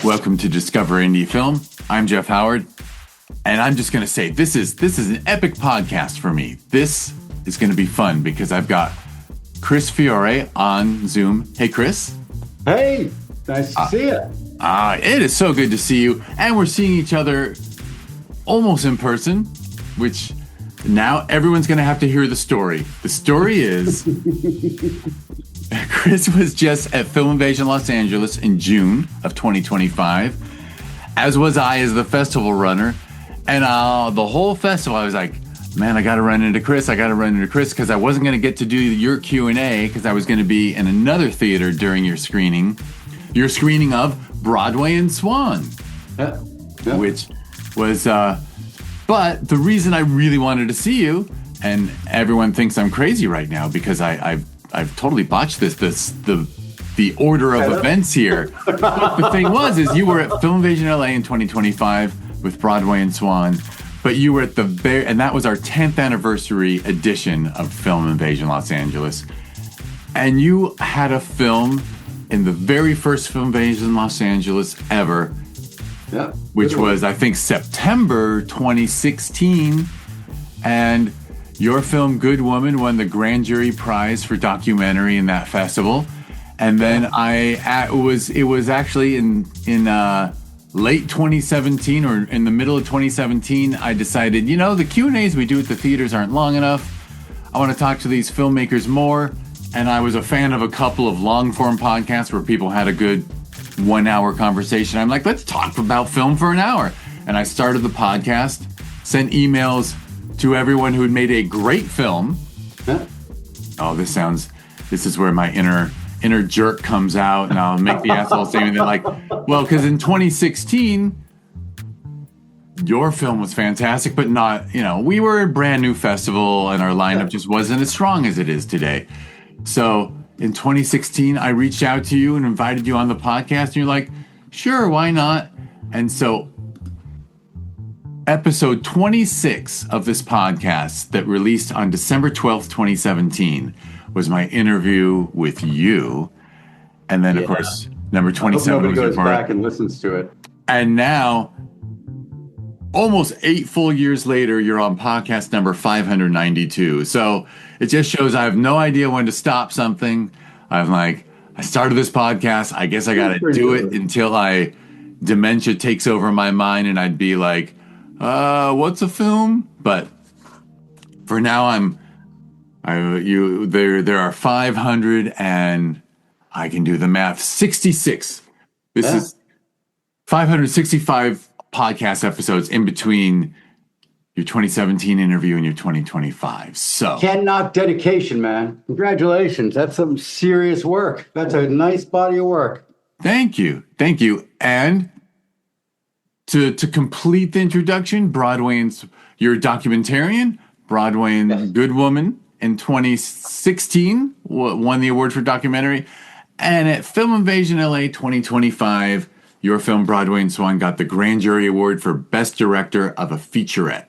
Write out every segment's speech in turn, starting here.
Welcome to Discover Indie Film. I'm Jeff Howard, and I'm just going to say this is an epic podcast for me. This is going to be fun because I've got Chris Fiore on Zoom. Hey, Chris. Hey, nice to see you. It is so good to see you, and we're seeing each other almost in person, which now everyone's going to have to hear the story. The story is Chris was just at Film Invasion Los Angeles in June of 2025, as was I as the festival runner. And the whole festival, I was like, man, I got to run into Chris. Because I wasn't going to get to do your Q&A because I was going to be in another theater during your screening of Broadway Swan, which was... But the reason I really wanted to see you, and everyone thinks I'm crazy right now because I've totally botched the order of events here. But the thing is you were at Film Invasion LA in 2025 with Broadway Swan, but you were at and that was our 10th anniversary edition of Film Invasion Los Angeles. And you had a film in the very first Film Invasion Los Angeles ever. Yeah, which was, I think, September 2016. And your film, Goodwoman, won the Grand Jury Prize for documentary in that festival. And then it was actually in late 2017 or in the middle of 2017, I decided, the Q&As we do at the theaters aren't long enough. I want to talk to these filmmakers more. And I was a fan of a couple of long-form podcasts where people had a good 1 hour conversation. I'm like, let's talk about film for an hour. And I started the podcast, sent emails to everyone who had made a great film. Huh? Oh, this is where my inner jerk comes out, and I'll make the asshole statement that, like, well, because in 2016, your film was fantastic, but not, we were a brand new festival and our lineup just wasn't as strong as it is today. So in 2016, I reached out to you and invited you on the podcast, and you're like, sure, why not? And so episode 26 of this podcast that released on December 12th, 2017 was my interview with you. And then, of course, number 27 nobody was goes back and listens to it. And now, almost 8 full years later, you're on podcast number 592. So it just shows I have no idea when to stop something. I'm like, I started this podcast. I guess I got to do it until dementia takes over my mind and I'd be like, what's a film? But for now, there are 500 and I can do the math. 66. This is 565 podcast episodes in between your 2017 interview and your 2025. So Can't knock dedication, man. Congratulations. That's some serious work. That's a nice body of work. Thank you. And to complete the introduction, you're a documentarian. Broadway and Goodwoman in 2016 won the award for documentary. And at Film Invasion LA 2025, your film Broadway Swan got the Grand Jury Award for Best Director of a Featurette.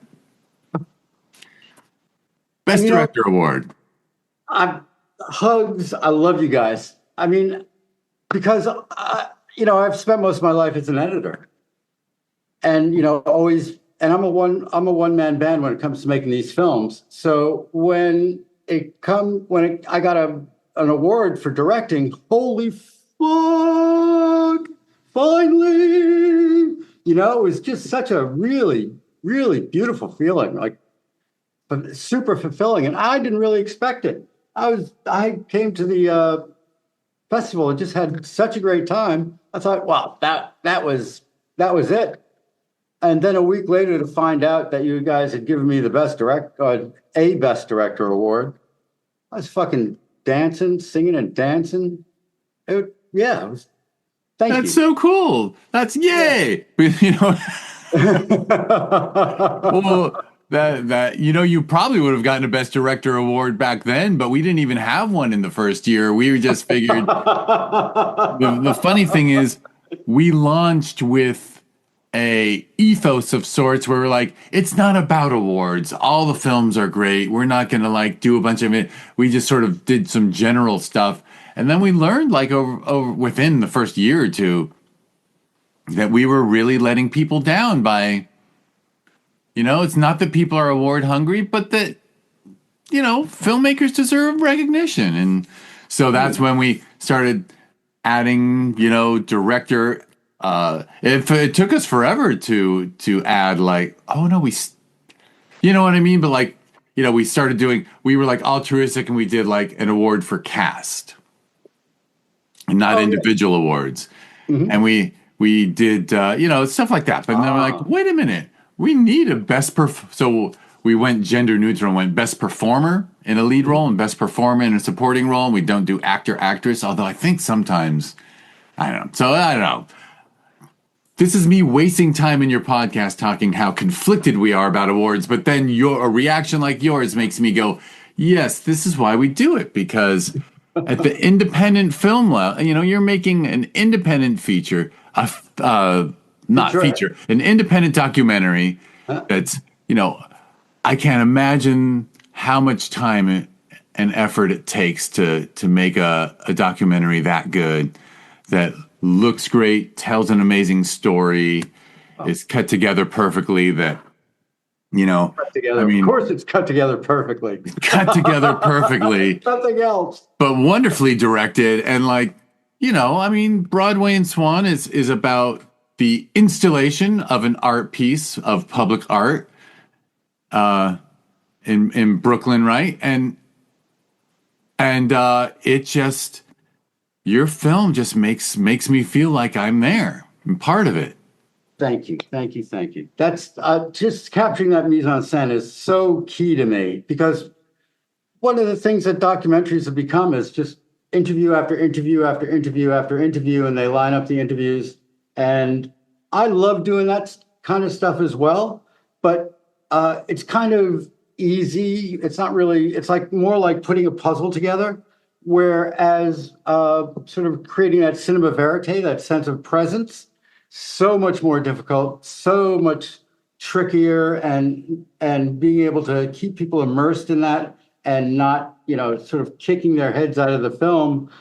Best Director Award. Hugs. I love you guys. I mean, because, I've spent most of my life as an editor. And, always, and I'm a one-man band when it comes to making these films. So when I got an award for directing, holy fuck, finally, it was just such a really, really beautiful feeling, like super fulfilling. And I didn't really expect it. I came to the festival and just had such a great time. I thought, wow, that was it. And then a week later to find out that you guys had given me the Best Director award. I was fucking singing and dancing. Thank you. That's so cool. That's yay. Yeah. Well, that you probably would have gotten a Best Director award back then, but we didn't even have one in the first year. We just figured. The funny thing is, we launched with a ethos of sorts where we're like, it's not about awards. All the films are great. We're not going to do a bunch of it. We just sort of did some general stuff. And then we learned over within the first year or two, that we were really letting people down by, it's not that people are award hungry, but that, filmmakers deserve recognition. And so that's when we started adding, director. It took us forever to add like, oh no, you know what I mean? But like, we were like altruistic and we did like an award for cast and not individual awards. Mm-hmm. And we did, stuff like that. But then we're like, wait a minute, we need a so we went gender neutral and went best performer in a lead role and best performer in a supporting role. And we don't do actor, actress, although I think sometimes, I don't know. So I don't know. This is me wasting time in your podcast talking how conflicted we are about awards, but then a reaction like yours makes me go, yes, this is why we do it, because at the independent film level, you're making an independent feature, an independent documentary that's, I can't imagine how much time and effort it takes to make a documentary that good, that looks great, tells an amazing story, is cut together perfectly, that, cut together. Of course it's cut together perfectly. Cut together perfectly. Nothing else. But wonderfully directed. And like, Broadway and Swan is about the installation of an art piece of public art in Brooklyn, right? And it just, your film just makes me feel like I'm there. I'm part of it. Thank you. That's just capturing that mise en scène is so key to me, because one of the things that documentaries have become is just interview after interview after interview after interview, and they line up the interviews. And I love doing that kind of stuff as well, but it's kind of easy. It's not really, it's like more like putting a puzzle together. Whereas sort of creating that cinema verite, that sense of presence, so much more difficult, so much trickier, and being able to keep people immersed in that and not, sort of kicking their heads out of the film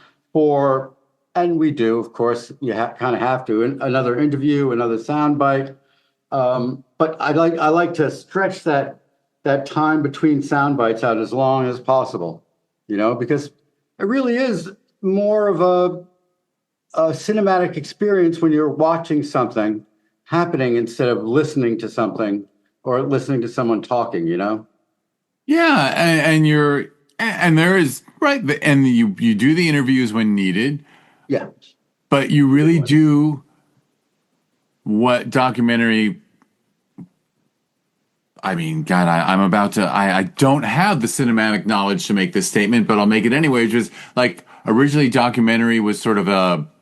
and we do, of course, you kind of have to, another interview, another soundbite. But I like to stretch that time between sound bites out as long as possible, because it really is more of a cinematic experience when you're watching something happening instead of listening to something or listening to someone talking, Yeah, and there is, right, and you do the interviews when needed. Yeah. But you really do what documentary, God, I don't have the cinematic knowledge to make this statement, but I'll make it anyway. Just like originally documentary was sort of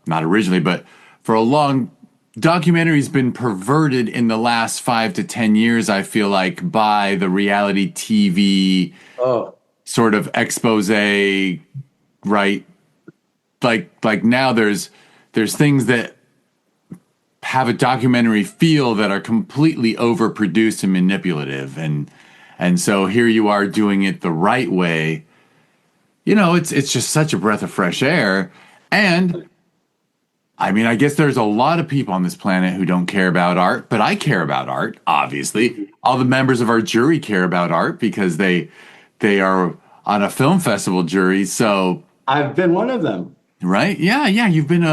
not originally, but for a long, documentary's been perverted in the last 5 to 10 years, I feel like, by the reality TV sort of expose, right? Like now there's things that have a documentary feel that are completely overproduced and manipulative, and so here you are doing it the right way. It's just such a breath of fresh air. And I guess there's a lot of people on this planet who don't care about art, but I care about art, obviously. All the members of our jury care about art because they are on a film festival jury. So I've been one of them. Right? Yeah. You've been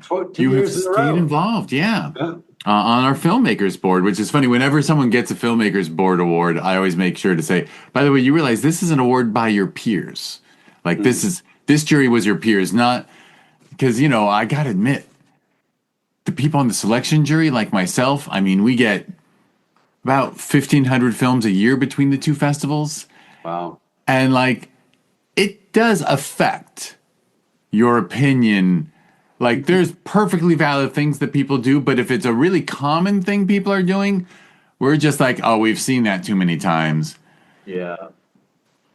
stayed involved. Yeah. On our filmmakers board, which is funny. Whenever someone gets a filmmakers board award, I always make sure to say, by the way, you realize this is an award by your peers. Like this jury was your peers, not because, I got to admit, the people on the selection jury, like myself, we get about 1,500 films a year between the two festivals. Wow. And it does affect your opinion. Like there's perfectly valid things that people do, but if it's a really common thing people are doing, we're just like, oh, we've seen that too many times. Yeah.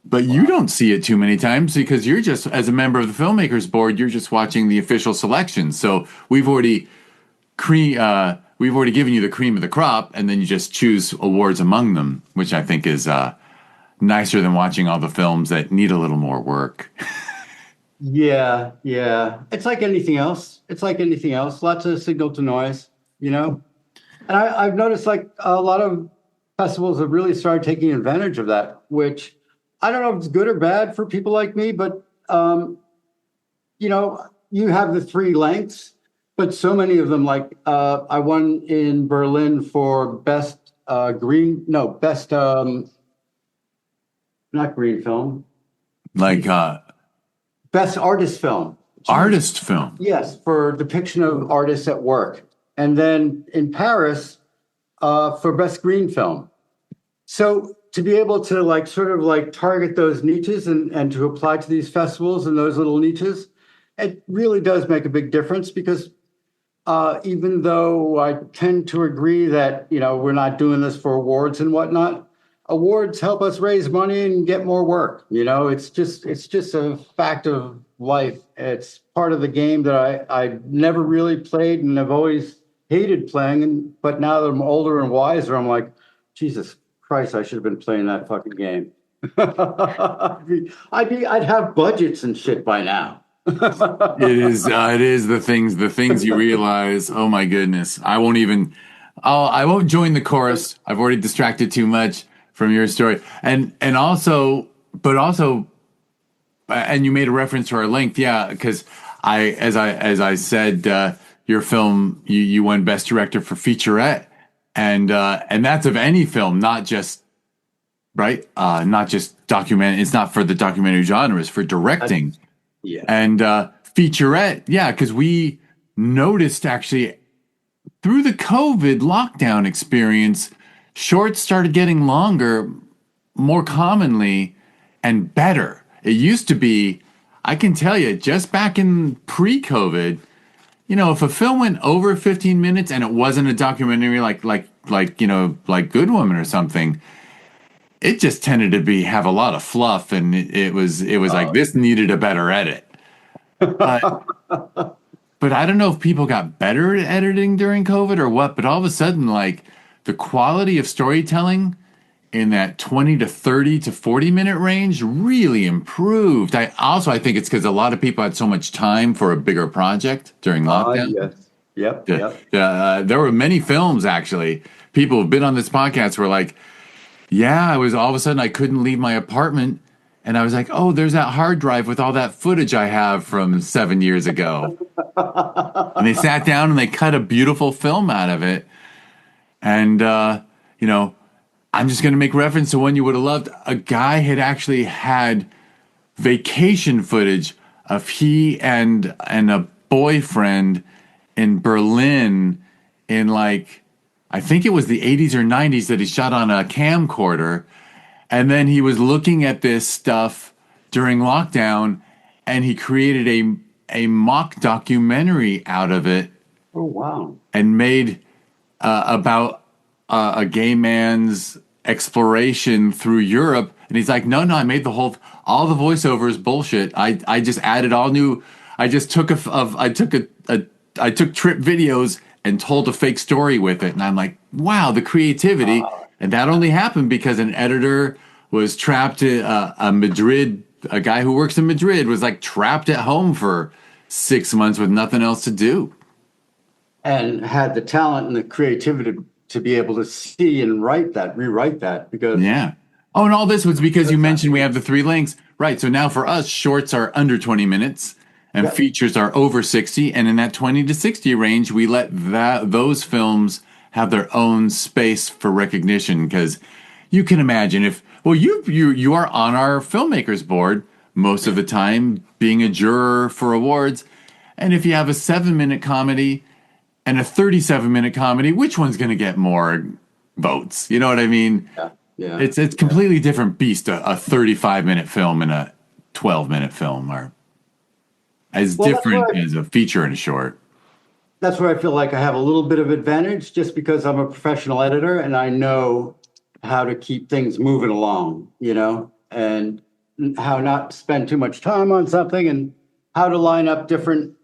But you don't see it too many times because you're just, as a member of the filmmakers board, you're just watching the official selections. So we've already given you the cream of the crop, and then you just choose awards among them, which I think is nicer than watching all the films that need a little more work. Yeah. It's like anything else. Lots of signal to noise. you know? And I've noticed like a lot of festivals have really started taking advantage of that, which I don't know if it's good or bad for people like me, but you know, you have the three lengths, but so many of them, like I won in Berlin for best best not green film, Like best artist film. artist film. Yes, for depiction of artists at work. And then in Paris for best green film. So to be able to like sort of like target those niches and to apply to these festivals and those little niches, it really does make a big difference because even though I tend to agree that, you know, we're not doing this for awards and whatnot, awards help us raise money and get more work. You know, it's just a fact of life. It's part of the game that I never really played and I've always hated playing. But now that I'm older and wiser, I'm like, Jesus Christ, I should have been playing that fucking game. I'd have budgets and shit by now. It is the things you realize. Oh my goodness. I won't join the chorus. I've already distracted too much from your story. And also, and you made a reference to our length. Yeah. Because as I said, your film, you won best director for Featurette. And that's of any film, not just, right. Not just document. It's not for the documentary genre, it's for directing. Yeah. And Featurette, yeah, because we noticed actually through the COVID lockdown experience, shorts started getting longer more commonly and better. It used to be, I can tell you, just back in pre-COVID, you know, if a film went over 15 minutes and it wasn't a documentary like you know, like Goodwoman or something, it just tended to have a lot of fluff, and it was like this needed a better edit. But I don't know if people got better at editing during COVID or what. But all of a sudden, like the quality of storytelling in that 20 to 30 to 40-minute range really improved. I think it's because a lot of people had so much time for a bigger project during lockdown. Yes. Yep. There were many films actually. People who've been on this podcast were like, yeah, I was all of a sudden I couldn't leave my apartment. And I was like, oh, there's that hard drive with all that footage I have from 7 years ago. And they sat down and they cut a beautiful film out of it. And, you know, I'm just going to make reference to one you would have loved. A guy had actually had vacation footage of he and a boyfriend in Berlin in like, I think it was the 80s or 90s that he shot on a camcorder. And then he was looking at this stuff during lockdown and he created a mock documentary out of it. Oh, wow. And made about a gay man's exploration through Europe. And he's like, no, I made all the voiceovers bullshit. I just added all new. I just took I took trip videos and told a fake story with it. And I'm like, wow, the creativity. And that only happened because an editor was trapped in Madrid. A guy who works in Madrid was like trapped at home for 6 months with nothing else to do. And had the talent and the creativity to be able to see and rewrite that because yeah. Oh, and all this was because you mentioned we have the three lengths. Right. So now for us, shorts are under 20 minutes and features are over 60. And in that 20 to 60 range, we let those films have their own space for recognition. Because you can imagine you are on our filmmakers board most of the time being a juror for awards. And if you have a 7-minute comedy and a 37-minute comedy, which one's going to get more votes? You know what I mean? Yeah. It's completely different beast. A 35-minute film and a 12-minute film are as different as a feature and a short. That's where I feel like I have a little bit of advantage just because I'm a professional editor and I know how to keep things moving along, you know, and how not to spend too much time on something and how to line up different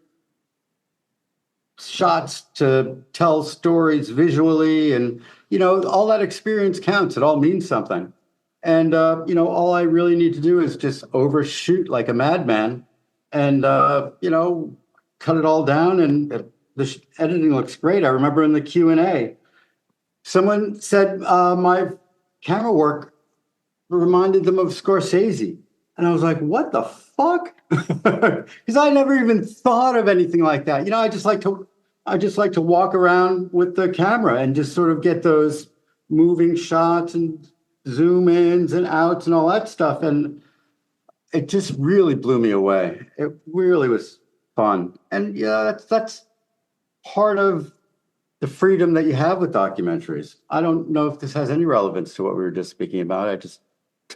shots to tell stories visually. And, you know, all that experience counts. It all means something. And, you know, all I really need to do is just overshoot like a madman and, you know, cut it all down and editing looks great. I remember in the Q&A, someone said my camera work reminded them of Scorsese. And I was like, what the fuck? Because I never even thought of anything like that. You know, I just like to walk around with the camera and just sort of get those moving shots and zoom ins and outs and all that stuff. And it just really blew me away. It really was fun. And yeah, that's part of the freedom that you have with documentaries. I don't know if this has any relevance to what we were just speaking about. I just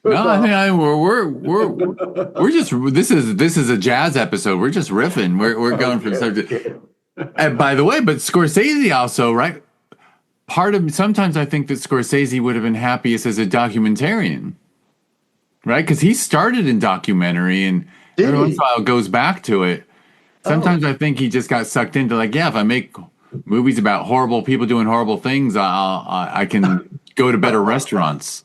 No, I think we're just this is a jazz episode. We're just riffing. We're going from subject. And by the way, but Scorsese also, right? Sometimes I think that Scorsese would have been happiest as a documentarian, right? Because he started in documentary, and every once in a while goes back to it. Sometimes I think he just got sucked into like, yeah, if I make movies about horrible people doing horrible things, I can go to better restaurants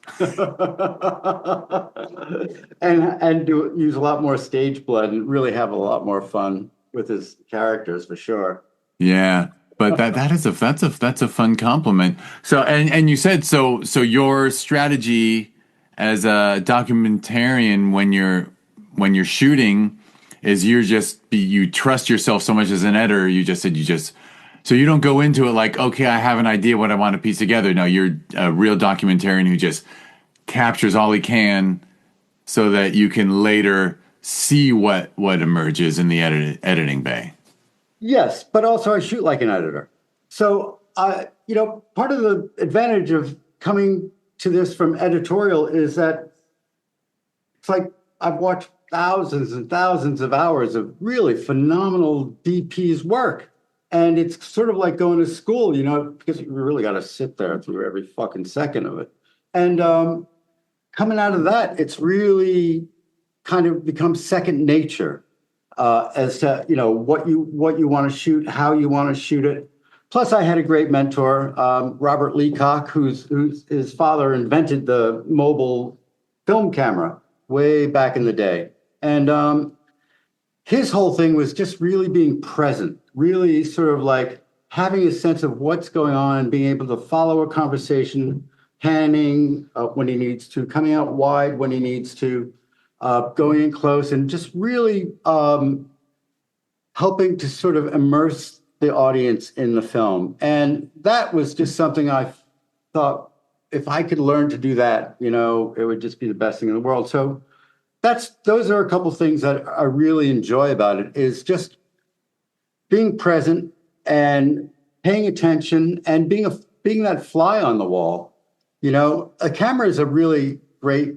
and use a lot more stage blood and really have a lot more fun with his characters for sure. Yeah, but that's a fun compliment. So and you said so your strategy as a documentarian when you're shooting is you trust yourself so much as an editor. So you don't go into it like, okay, I have an idea what I want to piece together. No, you're a real documentarian who just captures all he can so that you can later see what emerges in the editing bay. Yes, but also I shoot like an editor. So, part of the advantage of coming to this from editorial is that it's like I've watched thousands and thousands of hours of really phenomenal DP's work. And it's sort of like going to school, because you really got to sit there through every fucking second of it. And coming out of that, it's really kind of become second nature as to, what you want to shoot, how you want to shoot it. Plus, I had a great mentor, Robert Leacock, who's his father invented the mobile film camera way back in the day. And his whole thing was just really being present, really sort of like having a sense of what's going on and being able to follow a conversation, panning when he needs to, coming out wide when he needs to, going in close, and just really helping to sort of immerse the audience in the film. And that was just something I thought, if I could learn to do that, it would just be the best thing in the world. So those are a couple things that I really enjoy about it, is just being present and paying attention and being that fly on the wall. A camera is a really great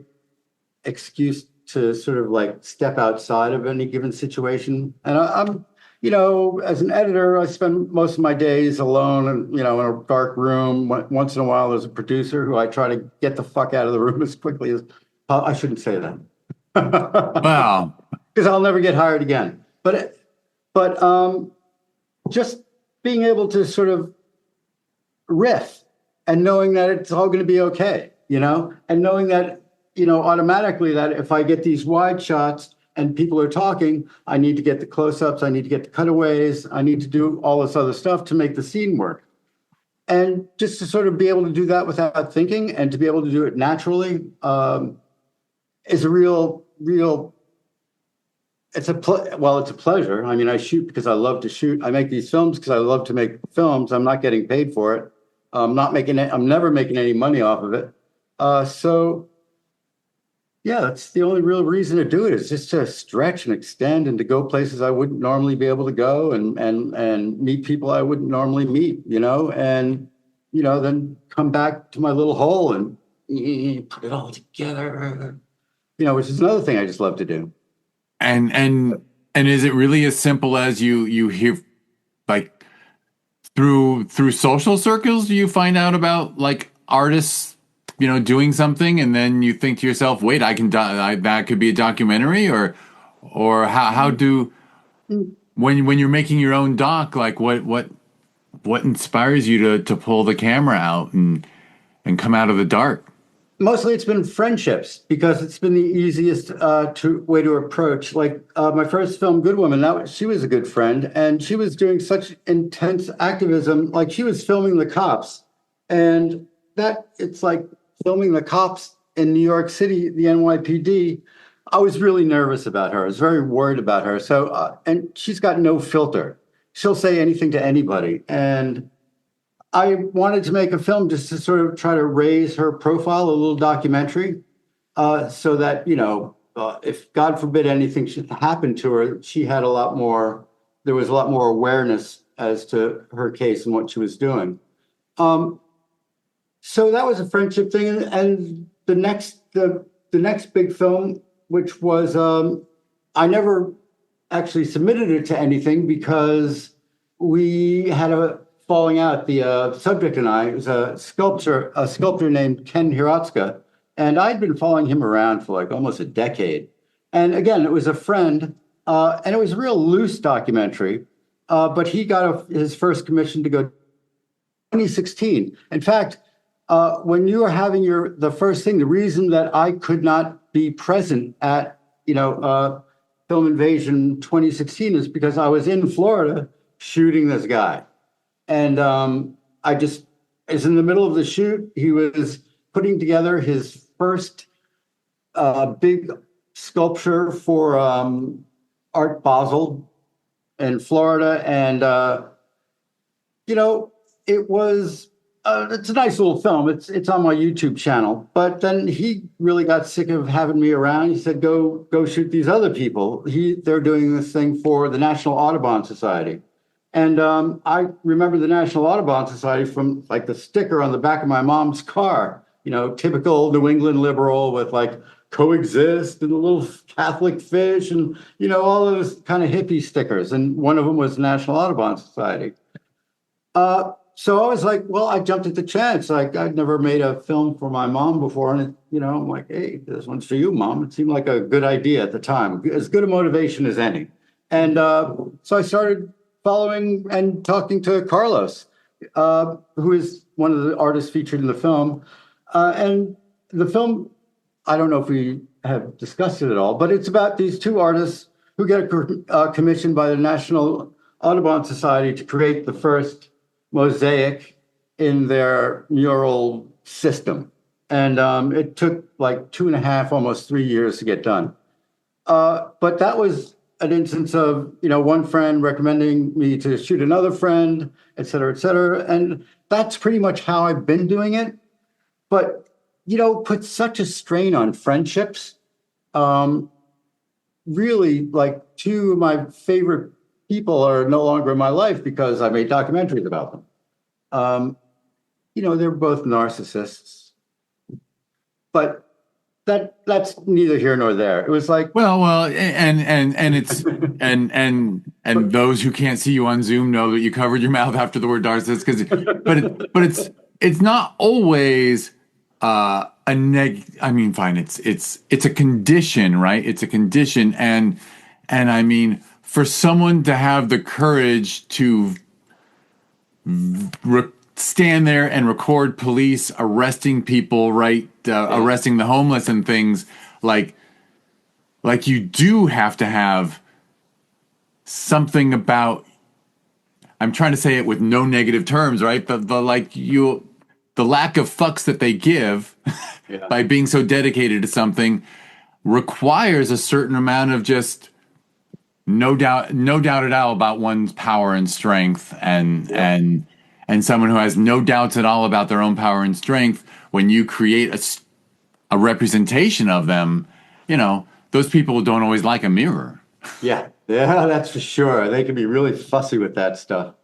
excuse to sort of like step outside of any given situation. And I'm as an editor, I spend most of my days alone and, in a dark room. Once in a while, there's a producer who I try to get the fuck out of the room as quickly as I shouldn't say that. Wow. Because I'll never get hired again. But just being able to sort of riff and knowing that it's all going to be okay, and knowing that, automatically that if I get these wide shots and people are talking, I need to get the close-ups, I need to get the cutaways, I need to do all this other stuff to make the scene work. And just to sort of be able to do that without thinking and to be able to do it naturally is a real, it's a pleasure. I mean, I shoot because I love to shoot. I make these films because I love to make films. I'm not getting paid for it. I'm never making any money off of it. So yeah, that's the only real reason to do it, is just to stretch and extend and to go places I wouldn't normally be able to go and meet people I wouldn't normally meet, and, then come back to my little hole and put it all together, which is another thing I just love to do. And is it really as simple as you hear, like through social circles, do you find out about like artists, doing something, and then you think to yourself, wait, that could be a documentary, or how do, when you're making your own doc, like what inspires you to pull the camera out and come out of the dark? Mostly it's been friendships because it's been the easiest way to approach. Like my first film, Goodwoman, she was a good friend, and she was doing such intense activism. Like she was filming the cops, and it's like filming the cops in New York City, the NYPD. I was really nervous about her. I was very worried about her. So, and she's got no filter. She'll say anything to anybody, and I wanted to make a film just to sort of try to raise her profile, a little documentary, so that, if God forbid anything should happen to her, there was a lot more awareness as to her case and what she was doing. So that was a friendship thing. And the next big film, which was, I never actually submitted it to anything because we had a falling out. The subject and I, it was a sculptor named Ken Hiratsuka, and I'd been following him around for like almost a decade. And again, it was a friend, and it was a real loose documentary, but he got his first commission to go 2016. In fact, when you were having the first thing, the reason that I could not be present at Film Invasion 2016 is because I was in Florida shooting this guy. And I was in the middle of the shoot. He was putting together his first big sculpture for Art Basel in Florida. And, it's a nice little film. It's on my YouTube channel. But then he really got sick of having me around. He said, go shoot these other people. They're doing this thing for the National Audubon Society. And I remember the National Audubon Society from like the sticker on the back of my mom's car, typical New England liberal with like coexist and a little Catholic fish and, all those kind of hippie stickers. And one of them was National Audubon Society. So I was like, well, I jumped at the chance. Like I'd never made a film for my mom before. And, I'm like, hey, this one's for you, Mom. It seemed like a good idea at the time, as good a motivation as any. And so I started following and talking to Carlos, who is one of the artists featured in the film. And the film, I don't know if we have discussed it at all, but it's about these two artists who get commissioned by the National Audubon Society to create the first mosaic in their mural system. And it took like 2.5, almost 3 years to get done. But that was an instance of, one friend recommending me to shoot another friend, et cetera, et cetera. And that's pretty much how I've been doing it. But, put such a strain on friendships. Really, like two of my favorite people are no longer in my life because I made documentaries about them. They're both narcissists. But that's neither here nor there. It was like, and it's and those who can't see you on Zoom know that you covered your mouth after the word narcissist but it's not always I mean, fine, it's a condition, right? It's a condition, and I mean, for someone to have the courage to stand there and record police arresting people, right? Arresting the homeless and things like you do have to have something about, I'm trying to say it with no negative terms, right? The lack of fucks that they give by being so dedicated to something requires a certain amount of just no doubt at all about one's power and strength, and someone who has no doubts at all about their own power and strength. When you create a representation of them, those people don't always like a mirror. Yeah, that's for sure. They can be really fussy with that stuff.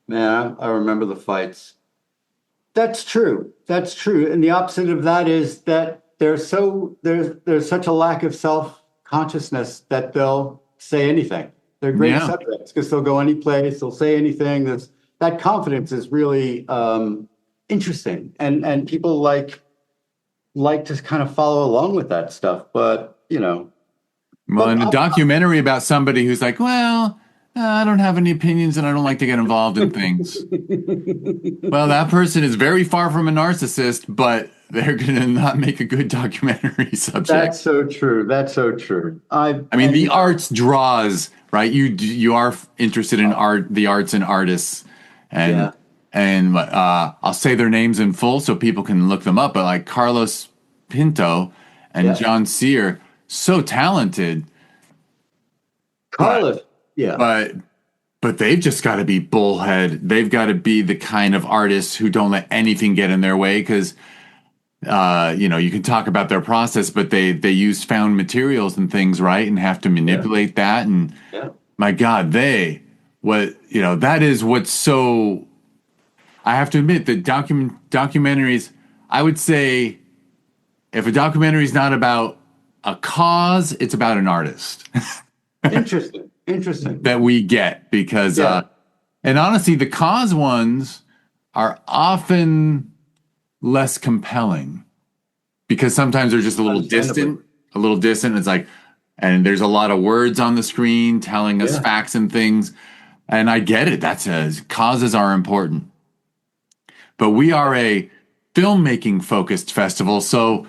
Man, I remember the fights. That's true. And the opposite of that is that there's such a lack of self-consciousness that they'll say anything. They're great subjects because they'll go any place, they'll say anything. That confidence is really interesting, and people like to kind of follow along with that stuff. But well, in a documentary about somebody who's like, well, I don't have any opinions and I don't like to get involved in things. Well, that person is very far from a narcissist, but they're gonna not make a good documentary subject. That's so true. That's so true. I mean, the arts draws, right? You are interested in the arts and artists, and yeah, I'll say their names in full so people can look them up. But like Carlos Pinto and yeah. John Sear, so talented, but Carlos. Yeah, but but they've just got to be bullhead. They've got to be the kind of artists who don't let anything get in their way because you can talk about their process, but they use found materials and things, right? And have to manipulate that. And yeah. my God, that is what's so, I have to admit that documentaries, I would say if a documentary is not about a cause, it's about an artist Interesting. Interesting. that we get because, Yeah. and honestly, the cause ones are often less compelling because sometimes they're just a little distant, It's like, and there's a lot of words on the screen telling us facts and things. And I get it. Causes are important, but we are a filmmaking focused festival. So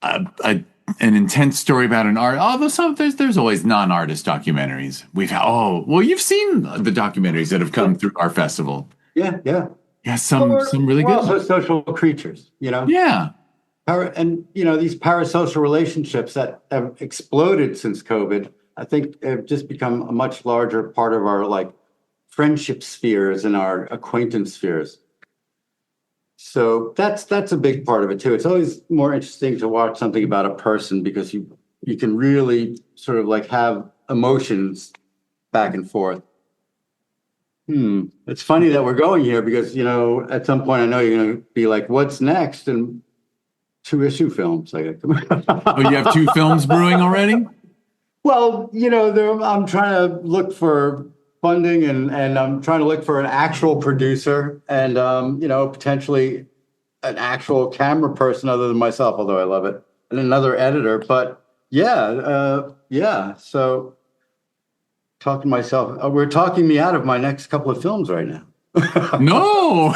an intense story about an art, although there's always non-artist documentaries. You've seen the documentaries that have come through our festival. Yeah, yeah. Yeah, some really We're good also ones. social creatures, Yeah. And these parasocial relationships that have exploded since COVID, I think have just become a much larger part of our like friendship spheres and our acquaintance spheres. So that's a big part of it too. It's always more interesting to watch something about a person because you can really sort of like have emotions back and forth. It's funny that we're going here because, at some point I know you're going to be like, what's next? And 2-issue films. Oh, you have 2 films brewing already? Well, I'm trying to look for funding and I'm trying to look for an actual producer and, potentially an actual camera person other than myself, although I love it, and another editor. But yeah. So talking to myself, we're talking me out of my next couple of films right now. No.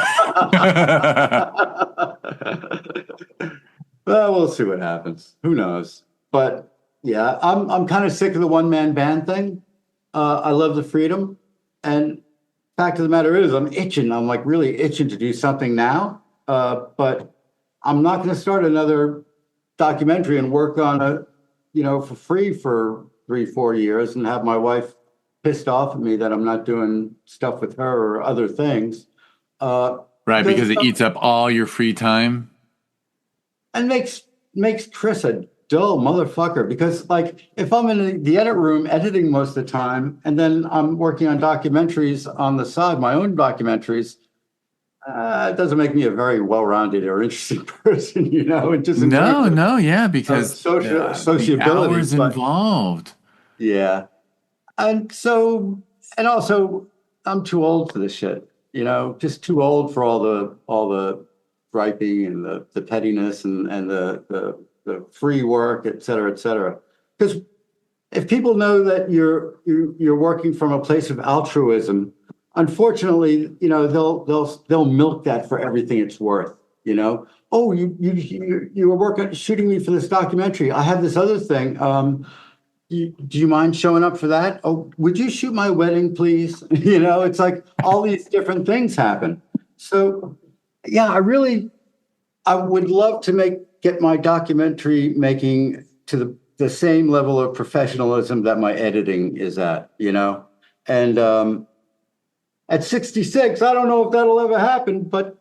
Well, we'll see what happens. Who knows? But yeah, I'm kind of sick of the one-man band thing. I love the freedom. And fact of the matter is, I'm itching. I'm like really itching to do something now. But I'm not going to start another documentary and work on it, for free for 3-4 years and have my wife pissed off at me that I'm not doing stuff with her or other things. Right, because it eats up all your free time. And makes Chris a dull motherfucker because like if I'm in the edit room editing most of the time and then I'm working on documentaries on the side, my own documentaries, it doesn't make me a very well-rounded or interesting person, It just because sociability, the hours involved. Yeah, and also I'm too old for this shit, just too old for all the griping and the pettiness and the free work, et cetera, et cetera. Because if people know that you're working from a place of altruism, unfortunately, they'll milk that for everything it's worth. Oh, you were shooting me for this documentary. I have this other thing. Do you mind showing up for that? Oh, would you shoot my wedding, please? It's like all these different things happen. So, yeah, I would love to get my documentary making to the same level of professionalism that my editing is at, And at 66, I don't know if that'll ever happen, but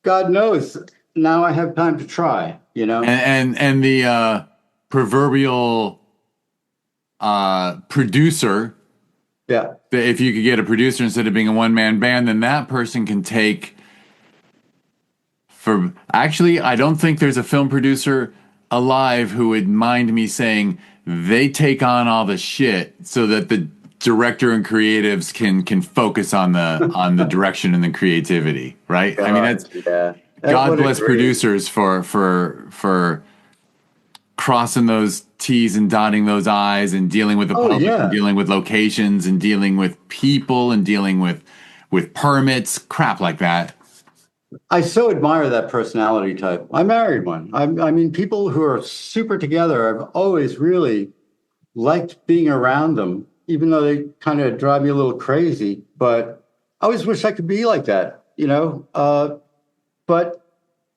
God knows. Now I have time to try, And the proverbial producer. Yeah. If you could get a producer instead of being a one-man band, then that person can take. Actually, I don't think there's a film producer alive who would mind me saying they take on all the shit so that the director and creatives can focus on the direction and the creativity, right? God, I mean, that's God bless producers for crossing those T's and dotting those I's and dealing with the public and dealing with locations and dealing with people and dealing with permits, crap like that. I so admire that personality type. I married one. I mean, people who are super together, I've always really liked being around them, even though they kind of drive me a little crazy. But I always wish I could be like that, you know? But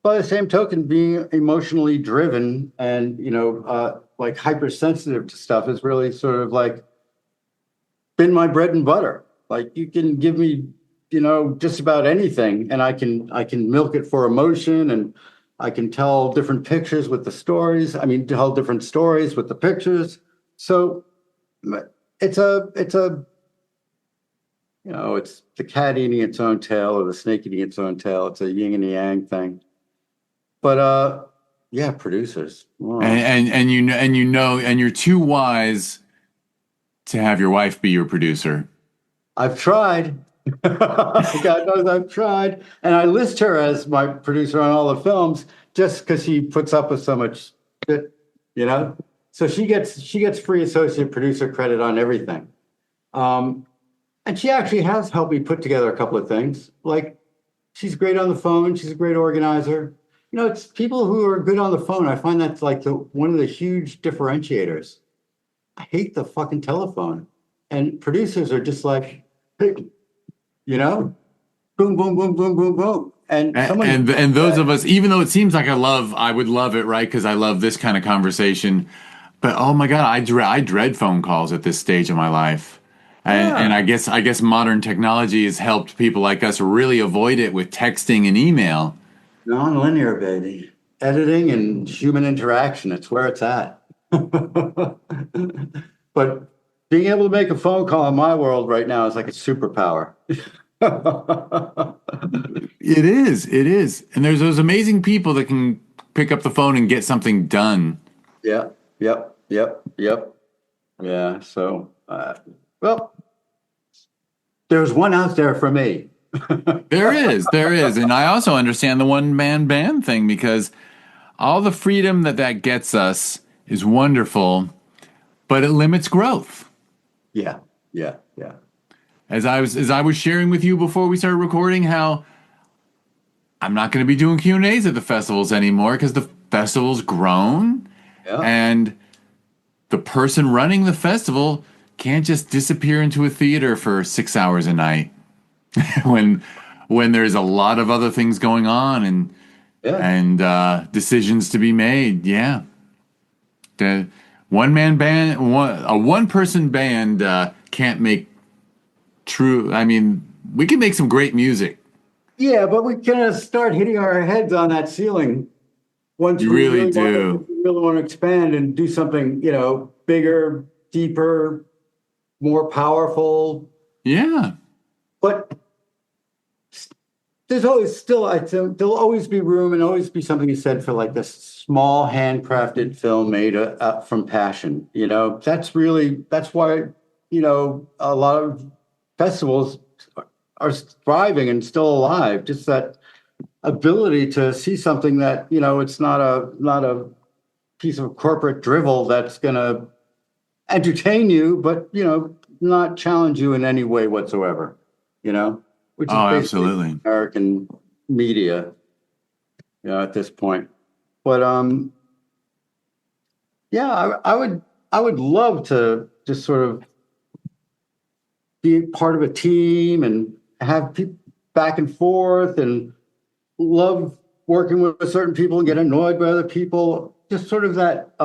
by the same token, being emotionally driven and, like hypersensitive to stuff is really sort of like been my bread and butter. Like you can give me, just about anything and I can milk it for emotion and I can tell different pictures with the stories. I mean, tell different stories with the pictures. So it's it's the cat eating its own tail or the snake eating its own tail. It's a yin and yang thing. But yeah, producers. Oh. And you're too wise to have your wife be your producer. I've tried. God knows I've tried. And I list her as my producer on all the films just because she puts up with so much shit, you know? So she gets free associate producer credit on everything. And she actually has helped me put together a couple of things. Like she's great on the phone, she's a great organizer. It's people who are good on the phone. I find that's like one of the huge differentiators. I hate the fucking telephone. And producers are just like, hey, boom, boom, boom, boom, boom, boom. And those of us, even though it seems like I would love it, right? Because I love this kind of conversation. But oh my God, I dread phone calls at this stage of my life. And I guess modern technology has helped people like us really avoid it with texting and email. Non-linear, baby. Editing and human interaction. It's where it's at. But being able to make a phone call in my world right now is like a superpower. It is. It is. And there's those amazing people that can pick up the phone and get something done. Yeah. Yep. Yeah. So, well, there's one out there for me. There is. And I also understand the one-man band thing because all the freedom that gets us is wonderful, but it limits growth. Yeah. As I was sharing with you before we started recording, how I'm not going to be doing Q&As at the festivals anymore because the festival's grown, and the person running the festival can't just disappear into a theater for 6 hours a night when there's a lot of other things going on and decisions to be made. Yeah, the one-man band, a one-person band can't make true. I mean, we can make some great music. Yeah, but we kind start hitting our heads on that ceiling once you we really do. Really want to expand and do something, bigger, deeper, more powerful. Yeah. But there's always still, I think, there'll always be room and always be something you said for like this small handcrafted film made from passion. That's why, a lot of festivals are thriving and still alive. Just that ability to see something that, it's not a piece of corporate drivel that's going to entertain you, but, not challenge you in any way whatsoever, which is basically absolutely American media, at this point. But yeah, I would love to just sort of be part of a team and have people back and forth, and love working with certain people and get annoyed by other people. Just sort of that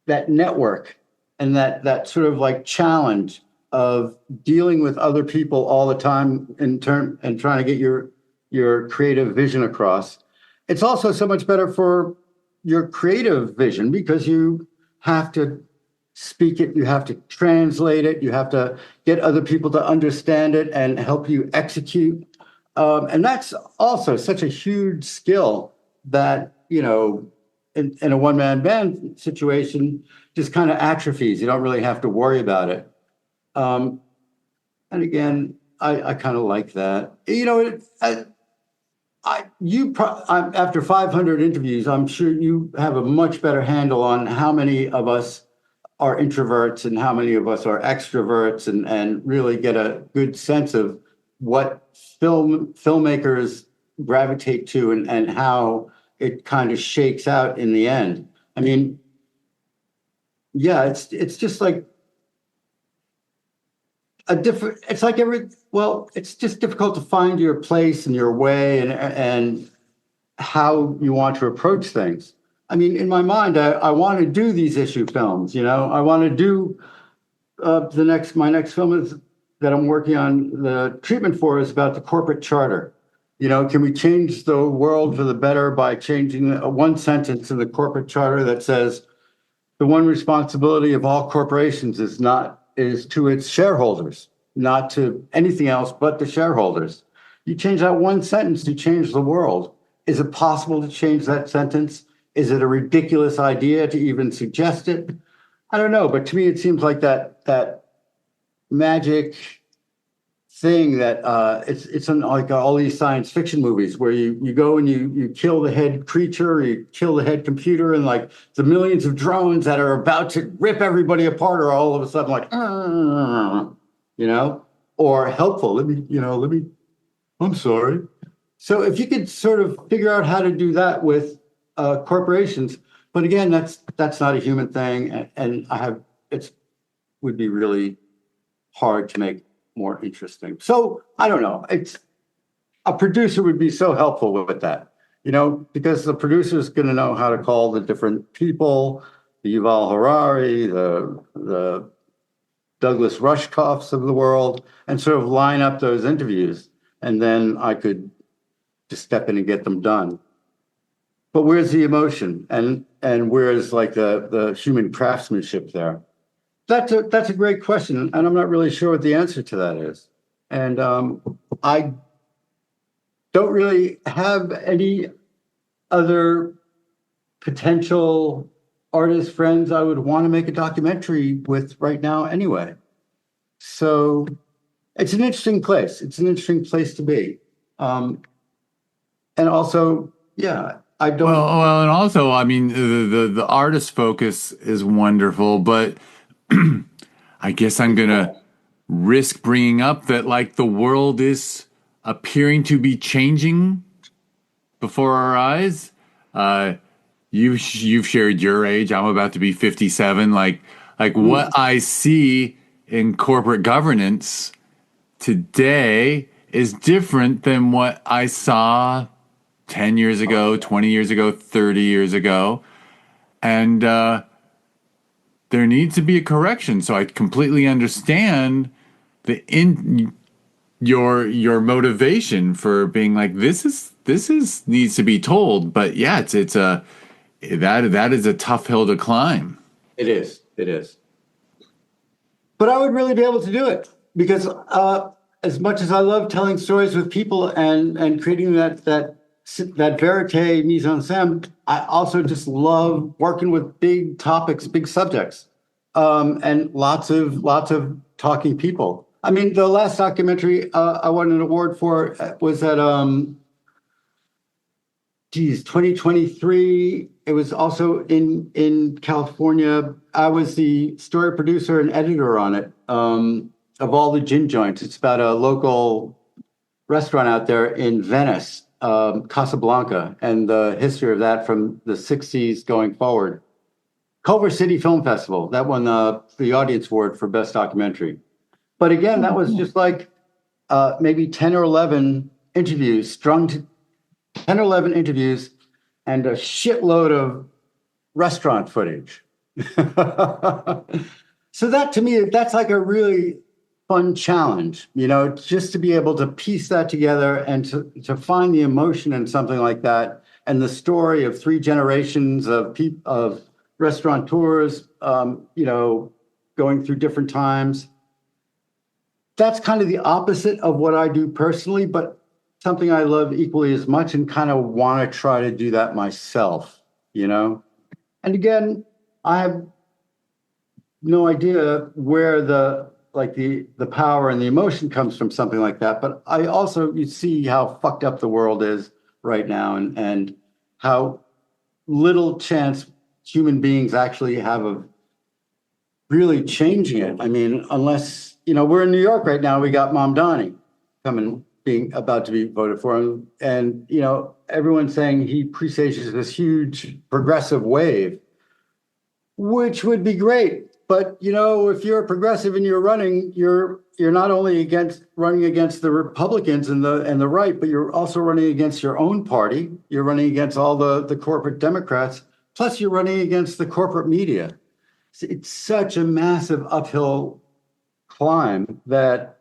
that network and that sort of like challenge of dealing with other people all the time and trying to get your creative vision across. It's also so much better for your creative vision because you have to speak it, you have to translate it, you have to get other people to understand it and help you execute. And that's also such a huge skill that, in a one-man band situation, just kind of atrophies. You don't really have to worry about it. And again, I kind of like that. After 500 interviews, I'm sure you have a much better handle on how many of us are introverts and how many of us are extroverts, and really get a good sense of what filmmakers gravitate to and how it kind of shakes out in the end. I mean, yeah, it's just like a different. It's like it's just difficult to find your place and your way and how you want to approach things. I mean, in my mind, I want to do these issue films. I want to do my next film is that I'm working on. The treatment for is about the corporate charter. Can we change the world for the better by changing one sentence in the corporate charter that says the one responsibility of all corporations is to its shareholders, not to anything else but the shareholders. You change that one sentence to change the world. Is it possible to change that sentence? Is it a ridiculous idea to even suggest it? I don't know, but to me, it seems like that magic thing that it's in like all these science fiction movies where you go and you kill the head creature, you kill the head computer, and like the millions of drones that are about to rip everybody apart are all of a sudden like, or helpful. I'm sorry. So if you could sort of figure out how to do that with corporations, but again, that's not a human thing, and it would be really hard to make more interesting. So I don't know. It's a producer would be so helpful with that, because the producer is going to know how to call the different people, the Yuval Harari, the Douglas Rushkoffs of the world, and sort of line up those interviews, and then I could just step in and get them done. But where's the emotion and where's like the human craftsmanship there? That's a great question, and I'm not really sure what the answer to that is. And I don't really have any other potential artist friends I would want to make a documentary with right now anyway. So it's an interesting place. It's an interesting place to be. And also, yeah, I don't. Well, and also, I mean, the artist focus is wonderful, but I guess I'm gonna risk bringing up that like the world is appearing to be changing before our eyes. You've shared your age. I'm about to be 57. Like what I see in corporate governance today is different than what I saw 10 years ago, 20 years ago, 30 years ago. And there needs to be a correction. So I completely understand your motivation for being like, this is needs to be told. But yeah, that is a tough hill to climb. It is. But I would really be able to do it because as much as I love telling stories with people and creating that verite mise en scène, I also just love working with big topics, big subjects, and lots of talking people. I mean, the last documentary I won an award for was at 2023. It was also in California. I was the story producer and editor on it, of all the gin joints. It's about a local restaurant out there in Venice, Casablanca, and the history of that from the 60s going forward. Culver City Film Festival, that won the Audience Award for Best Documentary. But again, that was just like maybe 10 or 11 interviews, 10 or 11 interviews, and a shitload of restaurant footage. So that, to me, that's like a really fun challenge, just to be able to piece that together and to find the emotion in something like that, and the story of 3 generations of restaurateurs, going through different times. That's kind of the opposite of what I do personally, but something I love equally as much and kind of want to try to do that myself, And again, I have no idea where the power and the emotion comes from something like that. But I also, you see how fucked up the world is right now and how little chance human beings actually have of really changing it. I mean, unless, we're in New York right now, we got Mamdani. coming, being about to be voted for him. And, you know, everyone's saying he presages this huge progressive wave, which would be great. But, you know, if you're a progressive and you're running, you're not only running against the Republicans and the right, but you're also running against your own party. You're running against all the corporate Democrats. Plus, you're running against the corporate media. It's such a massive uphill climb that,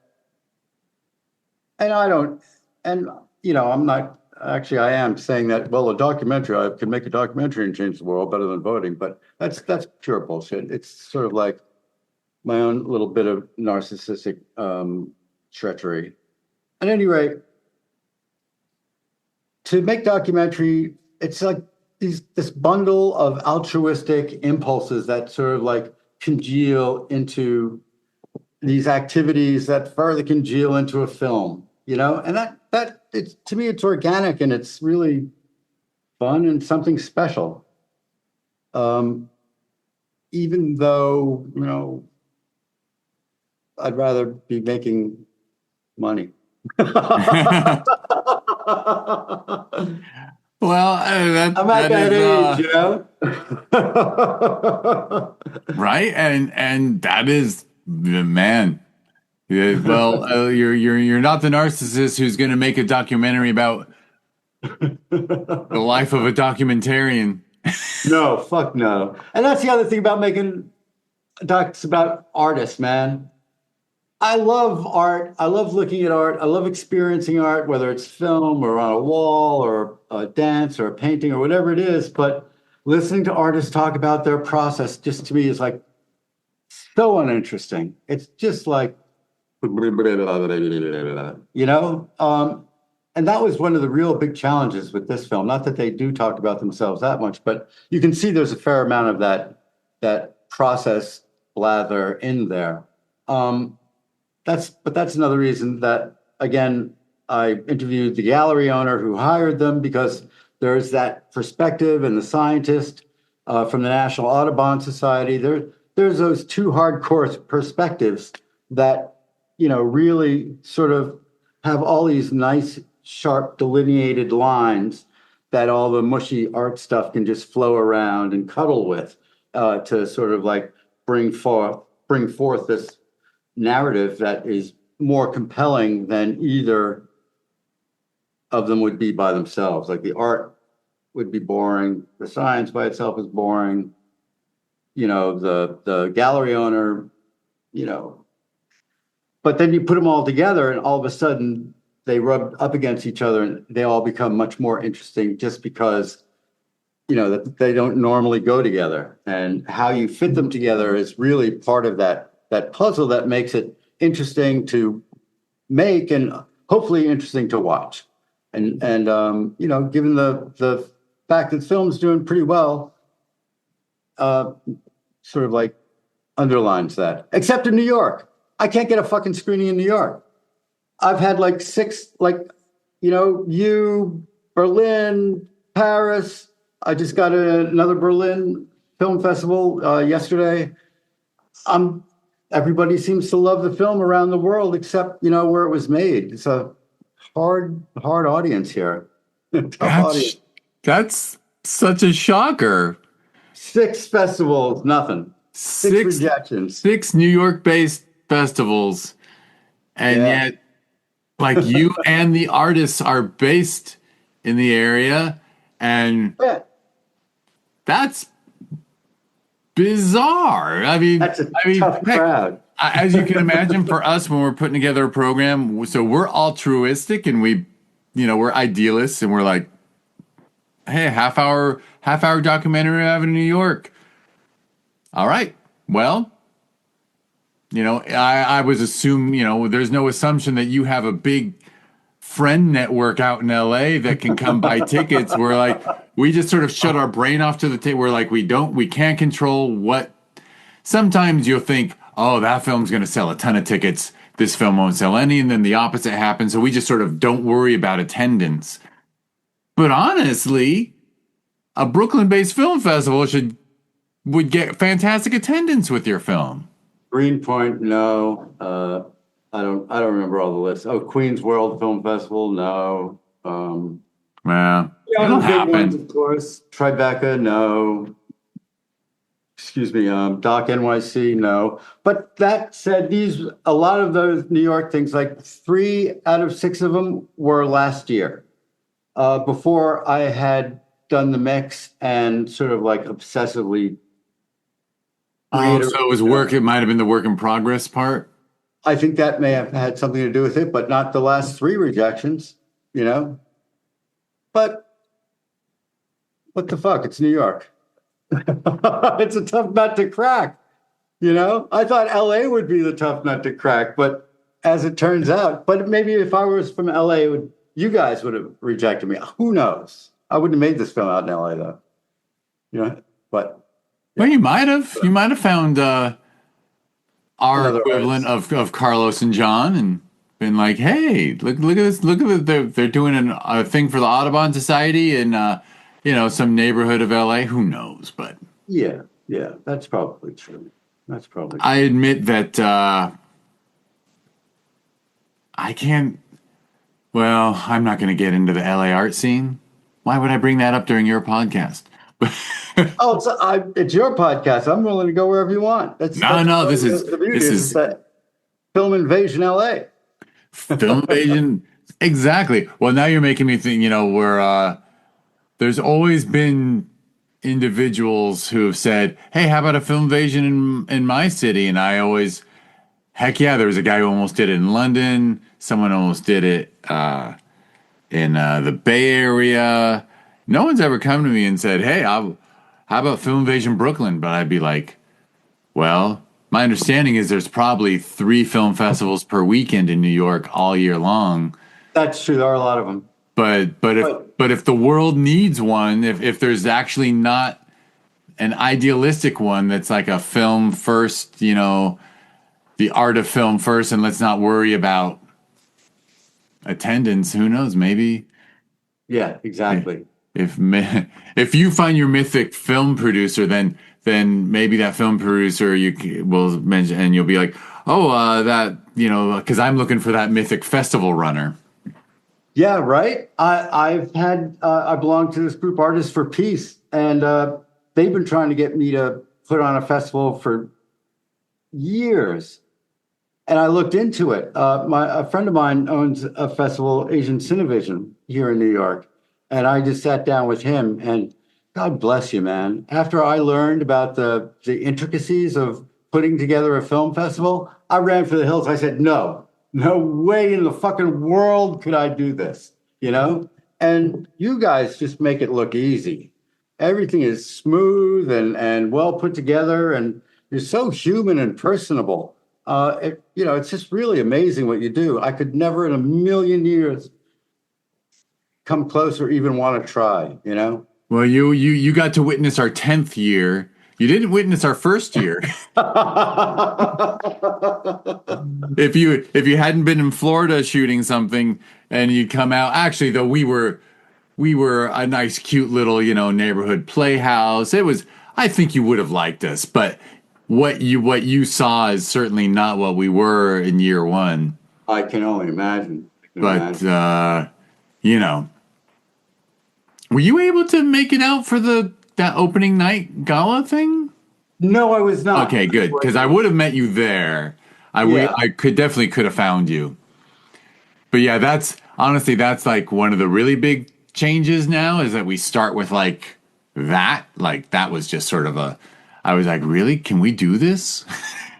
and I don't, and you know, I'm not actually. I am saying that. Well, a documentary, I can make a documentary and change the world better than voting, but that's pure bullshit. It's sort of like my own little bit of narcissistic treachery. At any rate, to make documentary, it's like this bundle of altruistic impulses that sort of like congeal into these activities that further congeal into a film, you know, and that it's, to me, it's organic and it's really fun and something special. Even though, you know, I'd rather be making money. Well, I'm at that age, you know. Right, and that is, man. Yeah, well, you're not the narcissist who's going to make a documentary about the life of a documentarian. No, fuck no. And that's the other thing about making docs about artists, man. I love art. I love looking at art. I love experiencing art, whether it's film or on a wall or a dance or a painting or whatever it is. But listening to artists talk about their process just to me is like so uninteresting. It's just like, you know? And that was one of the real big challenges with this film. Not that they do talk about themselves that much, but you can see there's a fair amount of that process blather in there. That's another reason that, again, I interviewed the gallery owner who hired them, because there's that perspective, and the scientist from the National Audubon Society. There's those two hardcore perspectives that, you know, really sort of have all these nice, sharp, delineated lines that all the mushy art stuff can just flow around and cuddle with to sort of like bring forth this narrative that is more compelling than either of them would be by themselves. Like the art would be boring, the science by itself is boring, you know, the gallery owner, you know, but then you put them all together and all of a sudden they rub up against each other and they all become much more interesting, just because, you know, that they don't normally go together, and how you fit them together is really part of that puzzle that makes it interesting to make and hopefully interesting to watch. And you know, given the fact that film's doing pretty well, sort of like underlines that. Except in New York. I can't get a fucking screening in New York. I've had like 6, like, you know, Berlin, Paris. I just got another Berlin Film Festival yesterday. Everybody seems to love the film around the world, except, you know, where it was made. It's a hard audience here. Tough audience. That's such a shocker. 6 festivals, nothing. 6 rejections. 6 New York-based festivals. And yet, like, you and the artists are based in the area. And that's bizarre. I mean, that's a tough crowd. As you can imagine, for us, when we're putting together a program, so we're altruistic and we, you know, we're idealists, and we're like, hey, half hour documentary out of New York. All right. Well, you know, I was assuming, you know, there's no assumption that you have a big friend network out in LA that can come buy tickets. We're like, we just sort of shut our brain off to the table. We're like, we can't control what. Sometimes you'll think, oh, that film's going to sell a ton of tickets. This film won't sell any. And then the opposite happens. So we just sort of don't worry about attendance. But honestly, a Brooklyn-based film festival would get fantastic attendance with your film. Greenpoint, no. I don't remember all the lists. Oh, Queens World Film Festival, no. Yeah, Yeah, it'll the big ones, happen. of course. Tribeca, no. Excuse me, Doc NYC, no. But that said, a lot of those New York things, like 3 out of 6 of them were last year, before I had done the mix and sort of like obsessively Oh, so it reiterated was work. them. It might have been the work in progress part. I think that may have had something to do with it, but not the last 3 rejections, you know? But what the fuck? It's New York. It's a tough nut to crack. You know, I thought LA would be the tough nut to crack, but as it turns out, but maybe if I was from LA, you guys would have rejected me. Who knows? I wouldn't have made this film out in LA though. You know, but Well, yeah, you might have. You might have found our another equivalent artist. of Carlos and John, and been like, "Hey, look at this! Look at this! They're doing a thing for the Audubon Society in some neighborhood of LA. Who knows?" But Yeah, yeah, that's probably true. That's probably I true. admit that I can't. Well, I'm not going to get into the LA art scene. Why would I bring that up during your podcast? Oh, it's your podcast. I'm willing to go wherever you want. That's No, that's no. part of the beauty This is is that Film Invasion LA. film invasion. Exactly. Well, now you're making me think. Where there's always been individuals who have said, "Hey, how about a film invasion in my city?" And I always, heck yeah, there was a guy who almost did it in London. Someone almost did it in the Bay Area. No one's ever come to me and said, "Hey, how about film invasion Brooklyn?" But I'd be like, well, my understanding is there's probably 3 film festivals per weekend in New York all year long. That's true. There are a lot of them. But But if the world needs one, if there's actually not an idealistic one that's like a film first, the art of film first, and let's not worry about attendance. Who knows? Maybe yeah, if exactly. if if you find your mythic film producer, then maybe that film producer will mention, and you'll be like, oh, that because I'm looking for that mythic festival runner. Yeah, right. I belong to this group, Artists for Peace, and they've been trying to get me to put on a festival for years. And I looked into it. A friend of mine owns a festival, Asian Cinevision, here in New York, and I just sat down with him. And God bless you, man. After I learned about the intricacies of putting together a film festival, I ran for the hills. I said, no, no way in the fucking world could I do this, you know? And you guys just make it look easy. Everything is smooth and well put together, and you're so human and personable. It's just really amazing what you do. I could never in a million years come close or even want to try, you know? Well, you got to witness our 10th year. You didn't witness our first year. If you hadn't been in Florida shooting something and you come out, actually though we were a nice cute little, neighborhood playhouse. I think you would have liked us, but what you saw is certainly not what we were in year one. I can only imagine. I can But imagine. you know, were you able to make it out for that opening night gala thing? No, I was not. Okay, good, because I would have met you there. Yeah. I could have found you. But yeah, that's like one of the really big changes now is that we start with like that was just sort of I was like, really? Can we do this?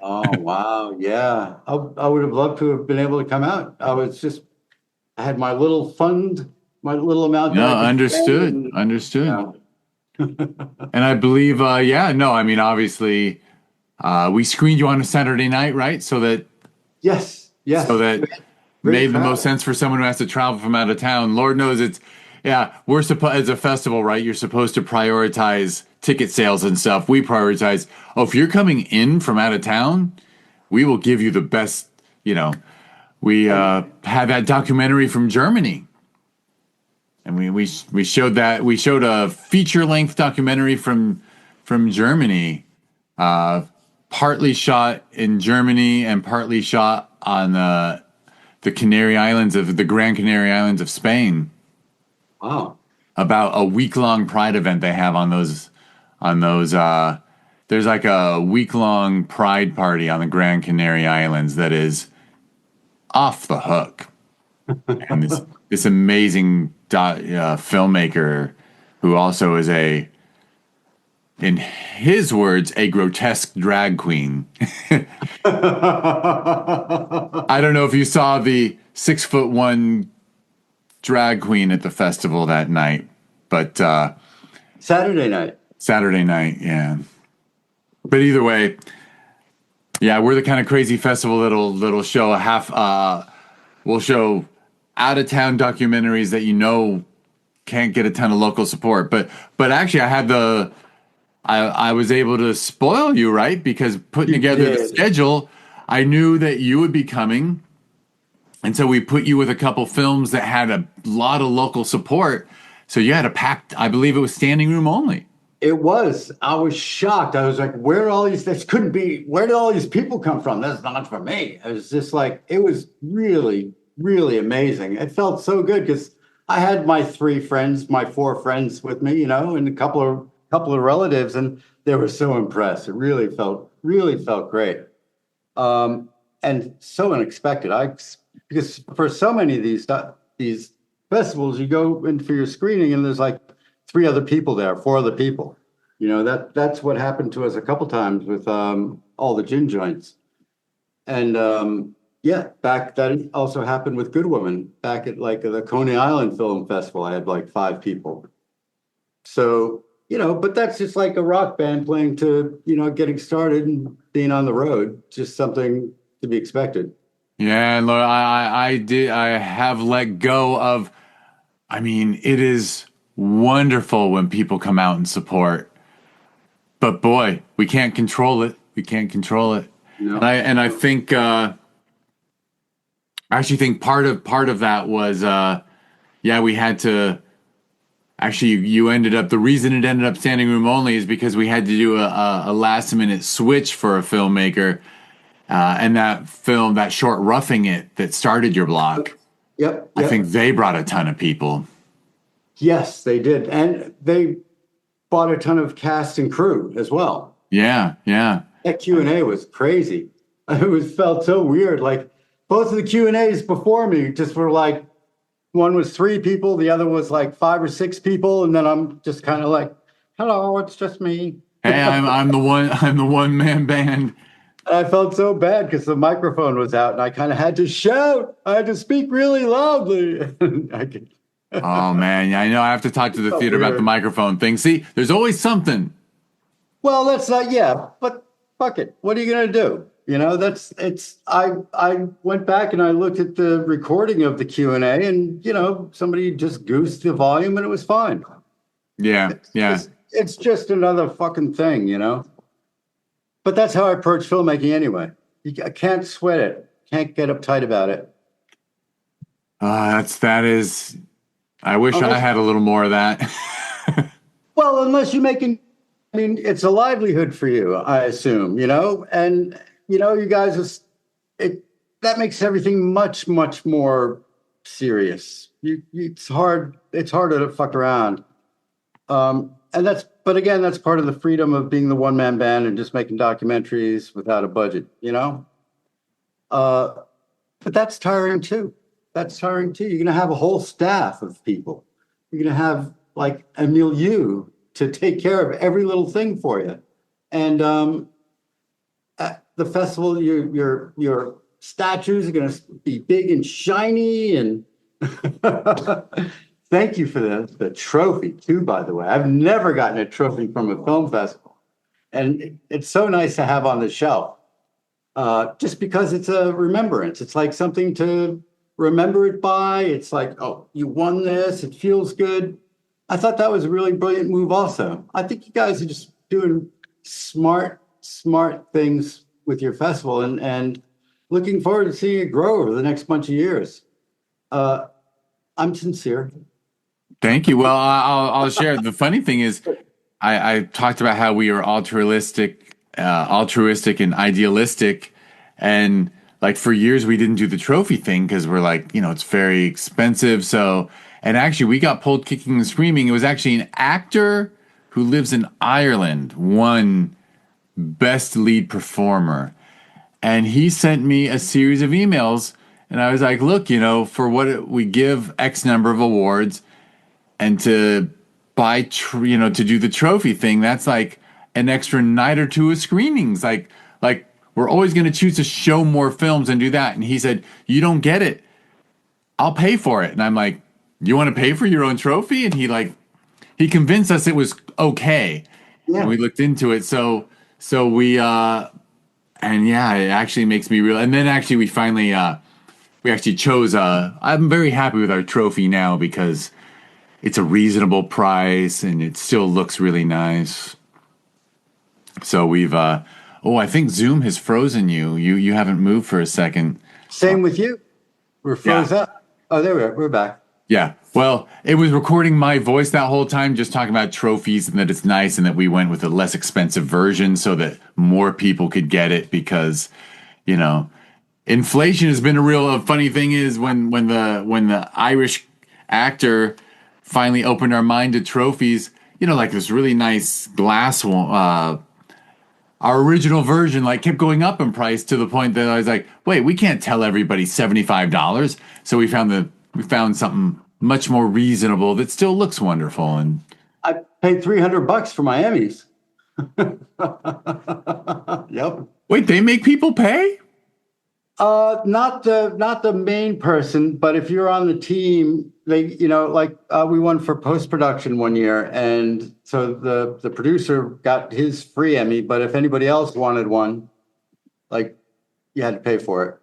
Oh, wow. Yeah. I would have loved to have been able to come out. I had my little fund, my little amount that No, I could spend. understood. And, you Understood. know, And I believe yeah, no, I mean obviously we screened you on a Saturday night, right? yes, So yes. that Great made the most crowd. sense for someone who has to travel from out of town. Lord knows yeah, we're supposed as a festival, right? You're supposed to prioritize ticket sales and stuff. We prioritize, oh, if you're coming in from out of town, we will give you the best, we And had that documentary from Germany. And we showed a feature length documentary from Germany partly shot in Germany and partly shot on the Canary Islands of the Gran Canary Islands of Spain. Wow. About a week-long Pride event they have on those. There's like a week-long Pride party on the Gran Canary Islands that is off the hook. And this amazing filmmaker who also is in his words, a grotesque drag queen. I don't know if you saw the 6'1" drag queen at the festival that night, but Saturday night. Saturday night, yeah. But either way, yeah, we're the kind of crazy festival that'll show we'll show out of town documentaries that can't get a ton of local support. But actually, I was able to spoil you, right? Because putting together the schedule, I knew that you would be coming. And so we put you with a couple films that had a lot of local support. So you had a packed, I believe it was standing room only. It was. I was shocked. I was like, where did all these people come from? That's not for me. It was just like, it was really, really amazing. It felt so good because I had my 4 friends with me, and a couple of relatives, and they were so impressed. It really felt great. And so unexpected. Because for so many of these festivals, you go in for your screening and there's like 4 other people. That's what happened to us a couple times with all the gin joints. And that also happened with Goodwoman back at like the Coney Island Film Festival. I had like 5 people. So, but that's just like a rock band playing to, getting started and being on the road, just something to be expected. Yeah, Lord, I have let go of, it is wonderful when people come out and support. But boy, we can't control it. No. And I think I actually think part of that was we had to actually the reason it ended up standing room only is because we had to do a last minute switch for a filmmaker. And that film, that short Roughing It that started your block. Yep. I think they brought a ton of people. Yes, they did. And they brought a ton of cast and crew as well. Yeah. That Q&A was crazy. It felt so weird. Like both of the Q&As before me just were like, one was 3 people, the other was like 5 or 6 people. And then I'm just kind of like, hello, it's just me. Hey, I'm the one man band. I felt so bad because the microphone was out and I kind of had to shout. I had to speak really loudly. Oh, man. I know I have to talk to the theater about the microphone thing. See, there's always something. Well, that's not, but fuck it. What are you going to do? I went back and I looked at the recording of the Q&A and, somebody just goosed the volume and it was fine. Yeah. It's just another fucking thing, But that's how I approach filmmaking anyway. I can't sweat it. Can't get uptight about it. That is. I wish I had a little more of that. Well, unless you're making, it's a livelihood for you, I assume, and you guys, that makes everything much, much more serious. It's harder to fuck around. But again, that's part of the freedom of being the one-man band and just making documentaries without a budget, But that's tiring too. You're going to have a whole staff of people. You're going to have like a milieu to take care of every little thing for you. And at the festival, your statues are going to be big and shiny and thank you for the trophy, too, by the way. I've never gotten a trophy from a film festival. And it's so nice to have on the shelf, just because it's a remembrance. It's like something to remember it by. It's like, oh, you won this. It feels good. I thought that was a really brilliant move also. I think you guys are just doing smart things with your festival and looking forward to seeing it grow over the next bunch of years. I'm sincere. Thank you. Well, I'll share. The funny thing is, I talked about how we are altruistic altruistic and idealistic. And like for years, we didn't do the trophy thing because we're like, it's very expensive. So, and actually, we got pulled kicking and screaming. It was actually an actor who lives in Ireland won Best Lead Performer. And he sent me a series of emails. And I was like, look, for what we give X number of awards and to buy, to do the trophy thing, that's like an extra night or two of screenings. Like we're always going to choose to show more films and do that. And he said, you don't get it. I'll pay for it. And I'm like, you want to pay for your own trophy? And he convinced us it was okay. Yeah. And we looked into it. So we, and yeah, it actually makes me real. And then actually we finally, we actually chose, I'm very happy with our trophy now because it's a reasonable price and it still looks really nice. So we've, I think Zoom has frozen you. You haven't moved for a second. Same with you. We're froze up. Oh, there we are. We're back. Yeah. Well, it was recording my voice that whole time, just talking about trophies and that it's nice and that we went with a less expensive version so that more people could get it because, inflation has been a real funny thing is when the Irish actor finally opened our mind to trophies, like this really nice glass one, our original version kept going up in price to the point that I was like, wait, we can't tell everybody $75. So we found something much more reasonable that still looks wonderful. And I paid $300 for my Emmys. Yep. Wait, they make people pay? Not the main person, but if you're on the team, they, we won for post-production one year. And so the producer got his free Emmy, but if anybody else wanted one, you had to pay for it.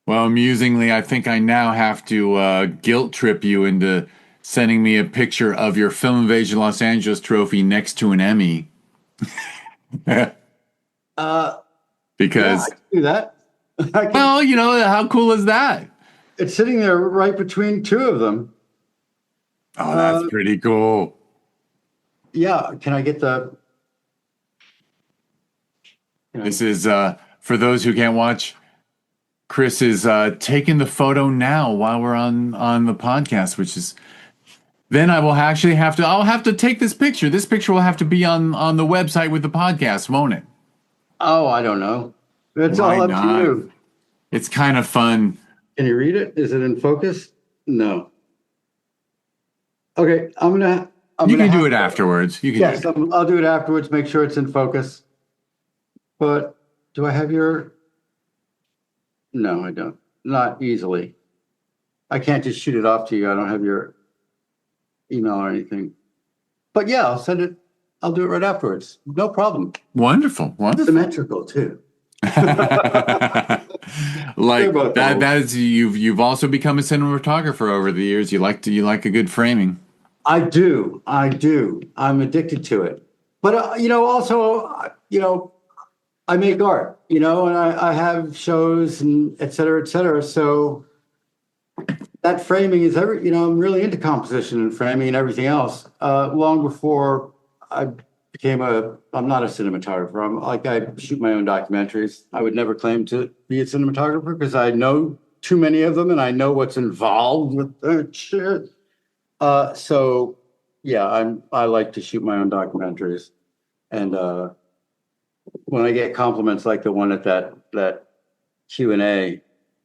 Well, amusingly, I think I now have to guilt trip you into sending me a picture of your Film Invasion Los Angeles trophy next to an Emmy. Because I can do that. Well, how cool is that? It's sitting there right between two of them. Oh, that's pretty cool. Yeah. Can I get the... This is, for those who can't watch, Chris is taking the photo now while we're on the podcast, which is... Then I will actually I'll have to take this picture. This picture will have to be on the website with the podcast, won't it? Oh, I don't know. It's all up to you. It's kind of fun. Can you read it? Is it in focus? No. Okay, you can do it afterwards. Yes, I'll do it afterwards. Make sure it's in focus. But do I have your? No, I don't. Not easily. I can't just shoot it off to you. I don't have your email or anything. But yeah, I'll send it. I'll do it right afterwards. No problem. Wonderful. Symmetrical too. That is you've also become a cinematographer over the years. You like a good framing. I do. I'm addicted to it. But also I make art, and I have shows and et cetera, et cetera. So that framing is I'm really into composition and framing and everything else. Long before I'm not a cinematographer. I shoot my own documentaries. I would never claim to be a cinematographer because I know too many of them and I know what's involved with that shit. So yeah, I like to shoot my own documentaries. And when I get compliments like the one at that Q&A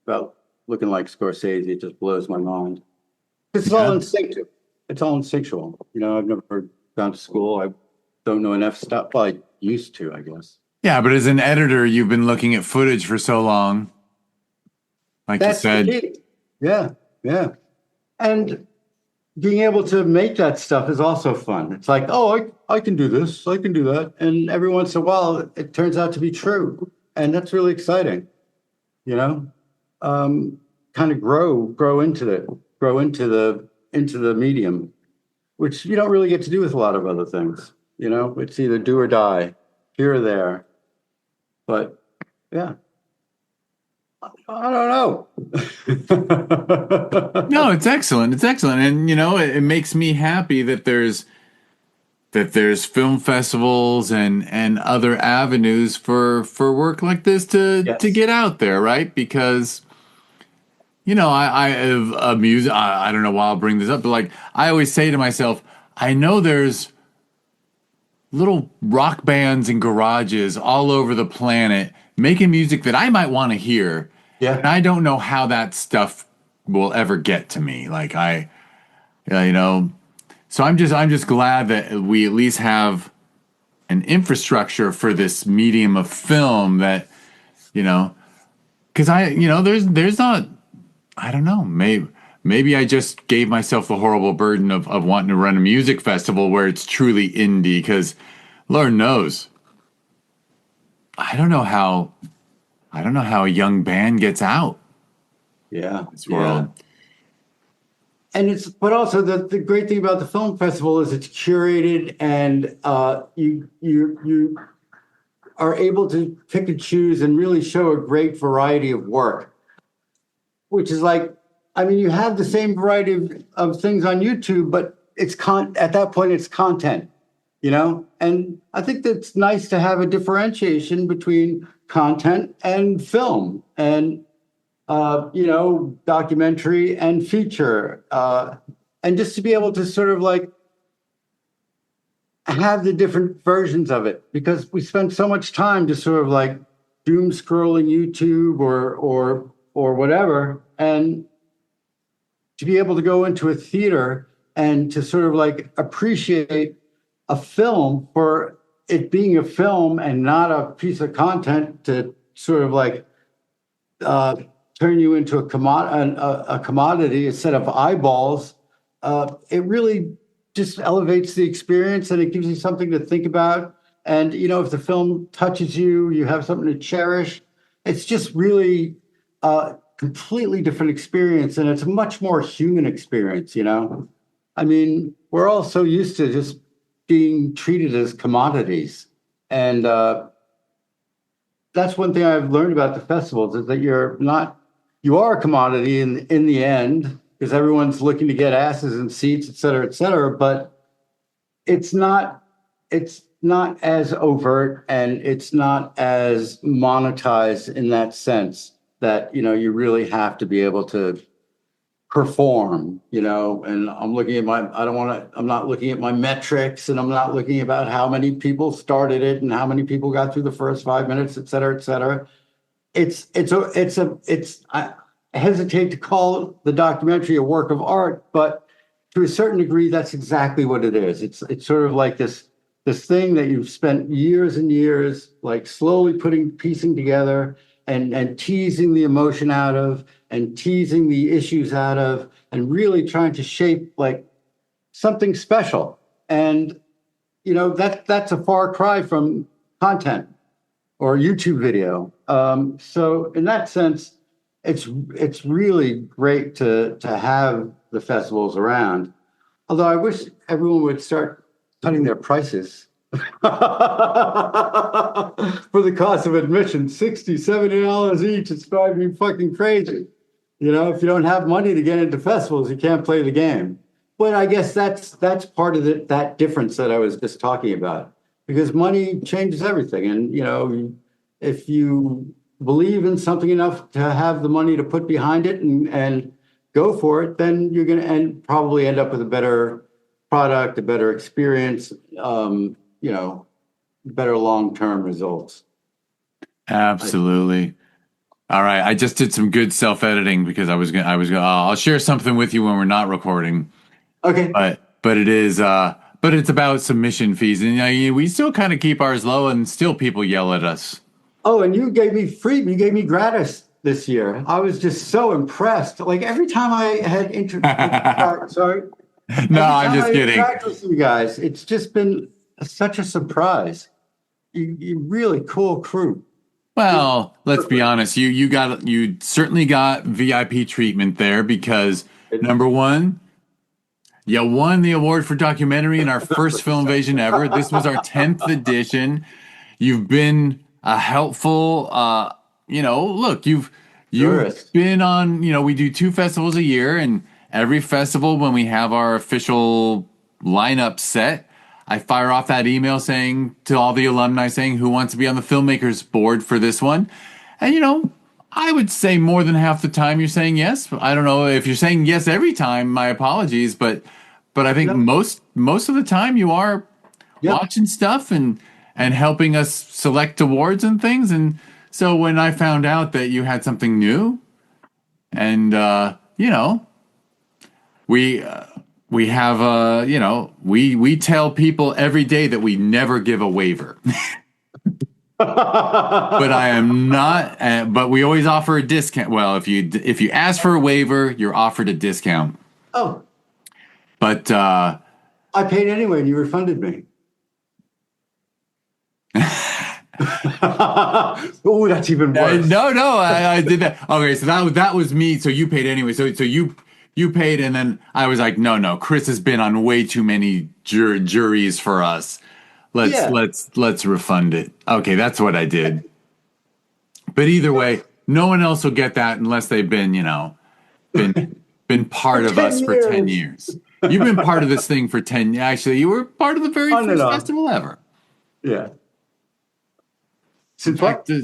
about looking like Scorsese, it just blows my mind. It's all instinctive. It's all instinctual. I've never gone to school. I don't know enough stuff. Well, I used to, I guess. Yeah, but as an editor, you've been looking at footage for so long. That's you said. The key. Yeah. And being able to make that stuff is also fun. It's like, I can do this, I can do that. And every once in a while, it turns out to be true. And that's really exciting, kind of grow into the medium, which you don't really get to do with a lot of other things. It's either do or die, here or there. But yeah, I don't know. No, it's excellent. And it makes me happy that there's that there's film festivals and other avenues for work like this to Yes. get out there, right? Because I have a music. I don't know why I'll bring this up, but like I always say to myself, I know there's little rock bands and garages all over the planet making music that I might want to hear, and Yeah. I don't know how that stuff will ever get to me. Like so I'm just glad that we at least have an infrastructure for this medium of film that you know because there's not. I don't know. Maybe I just gave myself the horrible burden of wanting to run a music festival where it's truly indie because Lord knows. I don't know how a young band gets out Yeah. in this Yeah. world. And but also the great thing about the film festival is it's curated, and you are able to pick and choose and really show a great variety of work, which is like, I mean, you have the same variety of things on YouTube, but at that point it's content, And I think that's nice to have a differentiation between content and film, and documentary and feature, and just to be able to sort of like have the different versions of it, because we spend so much time just sort of like doom scrolling YouTube or whatever, and to be able to go into a theater and to sort of like appreciate a film for it being a film and not a piece of content to sort of like turn you into a commodity, a set of eyeballs. It really just elevates the experience, and it gives you something to think about. And if the film touches you, you have something to cherish. It's just really a completely different experience, and it's a much more human experience. I mean, we're all so used to just being treated as commodities, and that's one thing I've learned about the festivals, is that you are a commodity in the end, because everyone's looking to get asses and seats, et cetera, but it's not as overt, and it's not as monetized in that sense, that you really have to be able to perform, and I'm not looking at my metrics, and I'm not looking about how many people started it and how many people got through the first 5 minutes, et cetera, et cetera. I hesitate to call the documentary a work of art, but to a certain degree, that's exactly what it is. It's sort of like this thing that you've spent years and years like slowly piecing together, and teasing the emotion out of, and teasing the issues out of, and really trying to shape like something special. And that's a far cry from content or YouTube video. So in that sense, it's really great to have the festivals around. Although I wish everyone would start cutting their prices for the cost of admission. $60, $70 each. It's driving me fucking crazy. If you don't have money to get into festivals, you can't play the game. But I guess that's part of that difference that I was just talking about, because money changes everything. And if you believe in something enough to have the money to put behind it and go for it, then you're going to probably end up with a better product, a better experience, better long-term results. Absolutely. All right, I just did some good self-editing because I'll share something with you when we're not recording. Okay. But it's about submission fees, and we still kind of keep ours low, and still people yell at us. Oh, and you gave me gratis this year. I was just so impressed. Like every time I had sorry. No, I'm just kidding. With you guys, it's just been such a surprise. You really cool crew. Well, let's be honest. You certainly got VIP treatment there because number one, you won the award for documentary in our first film invasion ever. This was our 10th edition. You've been a helpful, look, you've been on, we do 2 festivals a year, and every festival when we have our official lineup set, I fire off that email saying to all the alumni saying who wants to be on the filmmakers board for this one. And I would say more than half the time you're saying yes. I don't know if you're saying yes every time, my apologies, but I think Yep. most of the time you are Yep. watching stuff and helping us select awards and things. And so when I found out that you had something new, and we we have we tell people every day that we never give a waiver. But I am not. But we always offer a discount. Well, if you ask for a waiver, you're offered a discount. Oh, But I paid anyway, and you refunded me. Oh, that's even worse. no, I did that. Okay, so that was me. So you paid anyway. So you paid, and then I was like, no. Chris has been on way too many juries for us. Let's refund it. Okay, that's what I did. But either way, no one else will get that unless they've been been part of us for 10 years. You've been part of this thing for 10. Actually, you were part of the very On and first off. festival ever. Yeah. Since In fact, what?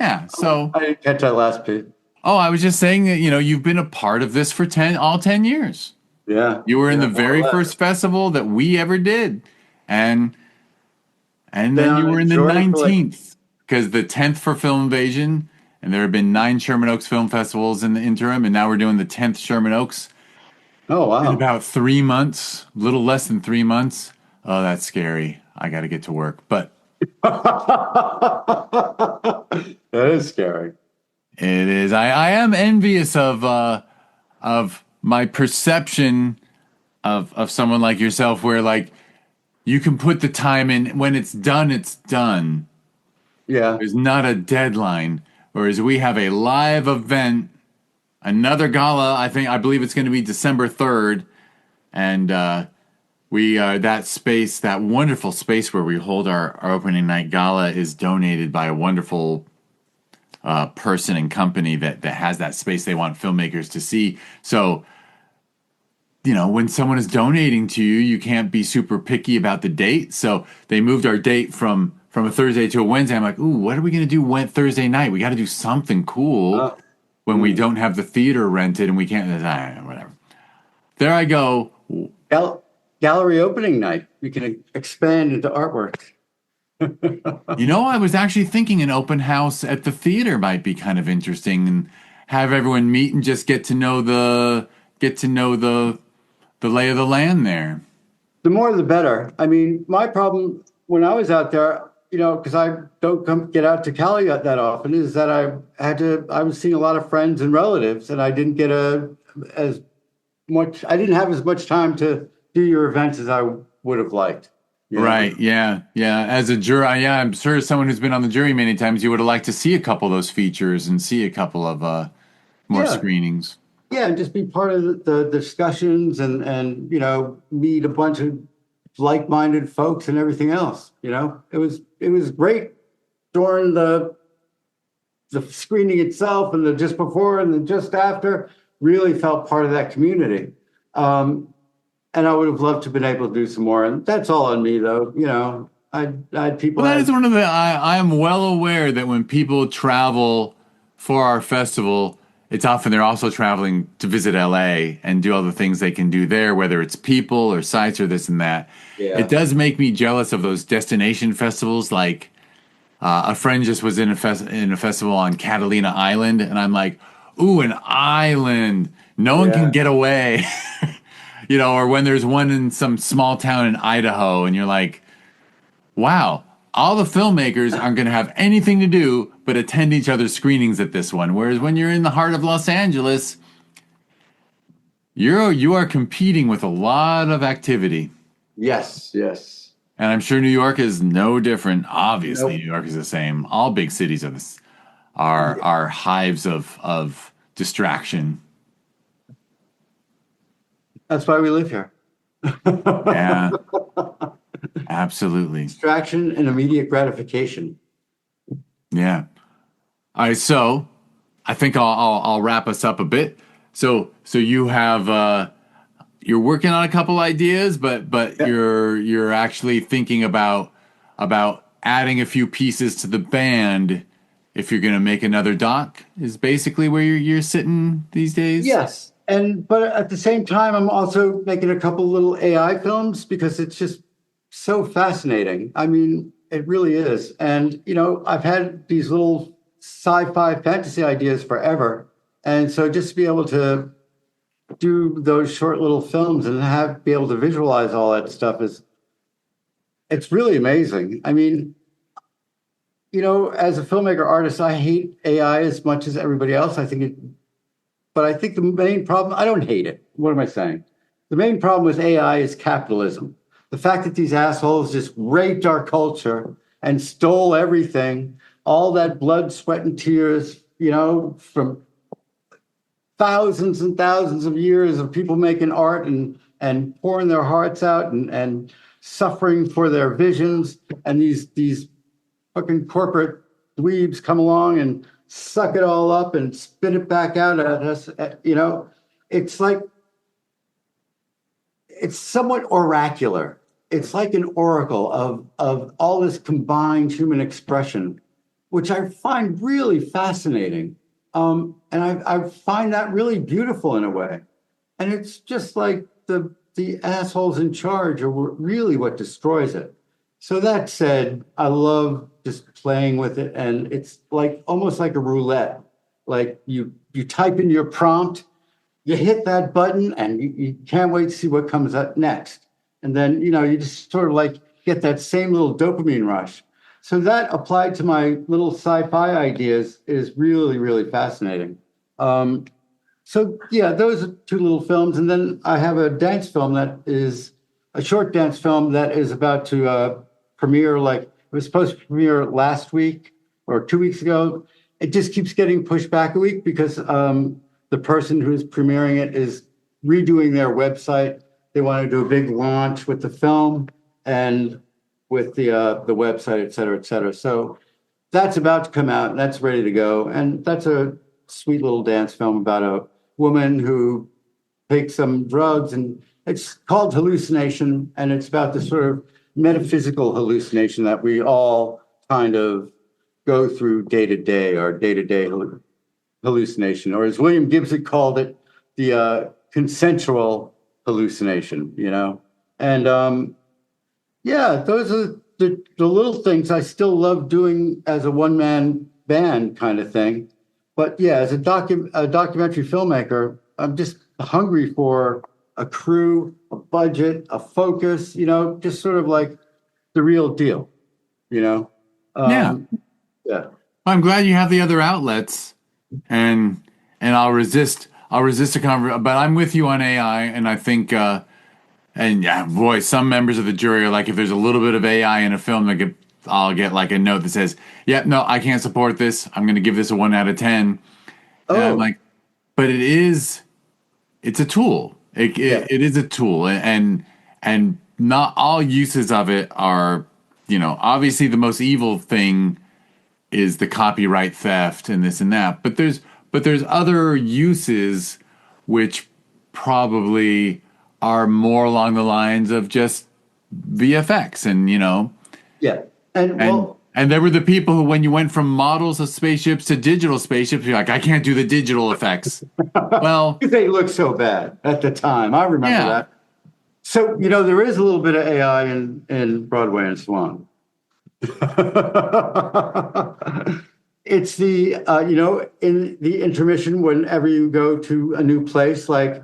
yeah. So, I didn't catch that last bit. I was just saying that you've been a part of this for all 10 years. Yeah. You were in Yeah, the very more or less. first festival that we ever did, and then Down you were in in the Georgia for, like- 19th because the 10th for Film Invasion, and there have been 9 Sherman Oaks film festivals in the interim, and now we're doing the 10th Sherman Oaks Oh, in wow. about 3 months, a little less than 3 months. Oh, that's scary. I got to get to work, but That is scary. it is. I am envious of my perception of someone like yourself, where like you can put the time in. When it's done, it's done. Yeah. There's not a deadline. Whereas we have a live event, another gala. I believe it's going to be December 3rd, and we that wonderful space where we hold our opening night gala is donated by a wonderful person and company that has that space they want filmmakers to see. So, when someone is donating to you, you can't be super picky about the date. So they moved our date from a Thursday to a Wednesday. I'm like, ooh, what are we going to do Thursday night? We got to do something cool when we don't have the theater rented and we can't, whatever. There I go. Gallery opening night. You can expand into artwork. I was actually thinking an open house at the theater might be kind of interesting, and have everyone meet and just get to know the lay of the land there. The more the better. I mean, my problem when I was out there, because I don't get out to Cali that often, is that I was seeing a lot of friends and relatives, and I didn't get I didn't have as much time to do your events as I would have liked. Right. Yeah. As a jury, I'm sure as someone who's been on the jury many times, you would have liked to see a couple of those features and see a couple of more screenings. Yeah, and just be part of the discussions and meet a bunch of like-minded folks and everything else. It was great during the screening itself and the just before and the just after. Really felt part of that community. And I would have loved to have been able to do some more. And that's all on me, though. I had people. Well, that is one of the. I am well aware that when people travel for our festival, it's often they're also traveling to visit LA and do all the things they can do there, whether it's people or sites or this and that. Yeah. It does make me jealous of those destination festivals. Like a friend just was in a festival on Catalina Island, and I'm like, ooh, an island. No one can get away. Or when there's one in some small town in Idaho, and you're like, wow, all the filmmakers aren't going to have anything to do but attend each other's screenings at this one. Whereas when you're in the heart of Los Angeles, you are competing with a lot of activity. Yes. And I'm sure New York is no different. Obviously, Nope. New York is the same. All big cities are hives of distraction. That's why we live here. Yeah, absolutely. Distraction and immediate gratification. Yeah. All right. So I think I'll wrap us up a bit. So you have you're working on a couple ideas, but Yeah. you're actually thinking about adding a few pieces to the band if you're going to make another doc. Is basically where you're sitting these days. Yes. But at the same time, I'm also making a couple little AI films because it's just so fascinating. I mean, it really is. And, I've had these little sci-fi fantasy ideas forever. And so just to be able to do those short little films and be able to visualize all that stuff it's really amazing. I mean, as a filmmaker artist, I hate AI as much as everybody else. But I think the main problem, I don't hate it. What am I saying? The main problem with AI is capitalism. The fact that these assholes just raped our culture and stole everything, all that blood, sweat, and tears, from thousands and thousands of years of people making art and pouring their hearts out and suffering for their visions. And these fucking corporate dweebs come along and suck it all up and spit it back out at us. It's like, it's somewhat oracular. It's like an oracle of all this combined human expression, which I find really fascinating. And I find that really beautiful in a way. And it's just like the assholes in charge are really what destroys it. So that said, I love just playing with it, and it's like almost like a roulette. Like you type in your prompt, you hit that button, and you can't wait to see what comes up next. And then you just sort of like get that same little dopamine rush. So that applied to my little sci-fi ideas is really, really fascinating. So yeah, those are two little films, and then I have a dance film that is a short dance film that is about to premiere. Like it was supposed to premiere last week or 2 weeks ago. It just keeps getting pushed back a week because the person who's premiering it is redoing their website. They want to do a big launch with the film and with the website, et cetera, et cetera. So that's about to come out and that's ready to go. And that's a sweet little dance film about a woman who takes some drugs, and it's called Hallucination, and it's about the sort of metaphysical hallucination that we all kind of go through day to day, our day-to-day hallucination, or as William Gibson called it, the consensual hallucination, And yeah, those are the little things I still love doing as a one-man band kind of thing. But yeah, as a documentary filmmaker, I'm just hungry for a crew, a budget, a focus, just sort of like the real deal, Yeah. Yeah. I'm glad you have the other outlets, and I'll resist a conversation. But I'm with you on AI, and I think, and yeah, boy, some members of the jury are like, if there's a little bit of AI in a film, I'll get like a note that says, "Yeah, no, I can't support this. I'm going to give this a 1 out of 10." And I'm like, but it's a tool. It is a tool, and not all uses of it are, obviously the most evil thing is the copyright theft and this and that. But there's other uses which probably are more along the lines of just VFX and Yeah. and there were the people who, when you went from models of spaceships to digital spaceships, you're like, I can't do the digital effects. Well, they look so bad at the time. I remember that. So, there is a little bit of AI in Broadway and Swan. It's in the intermission, whenever you go to a new place like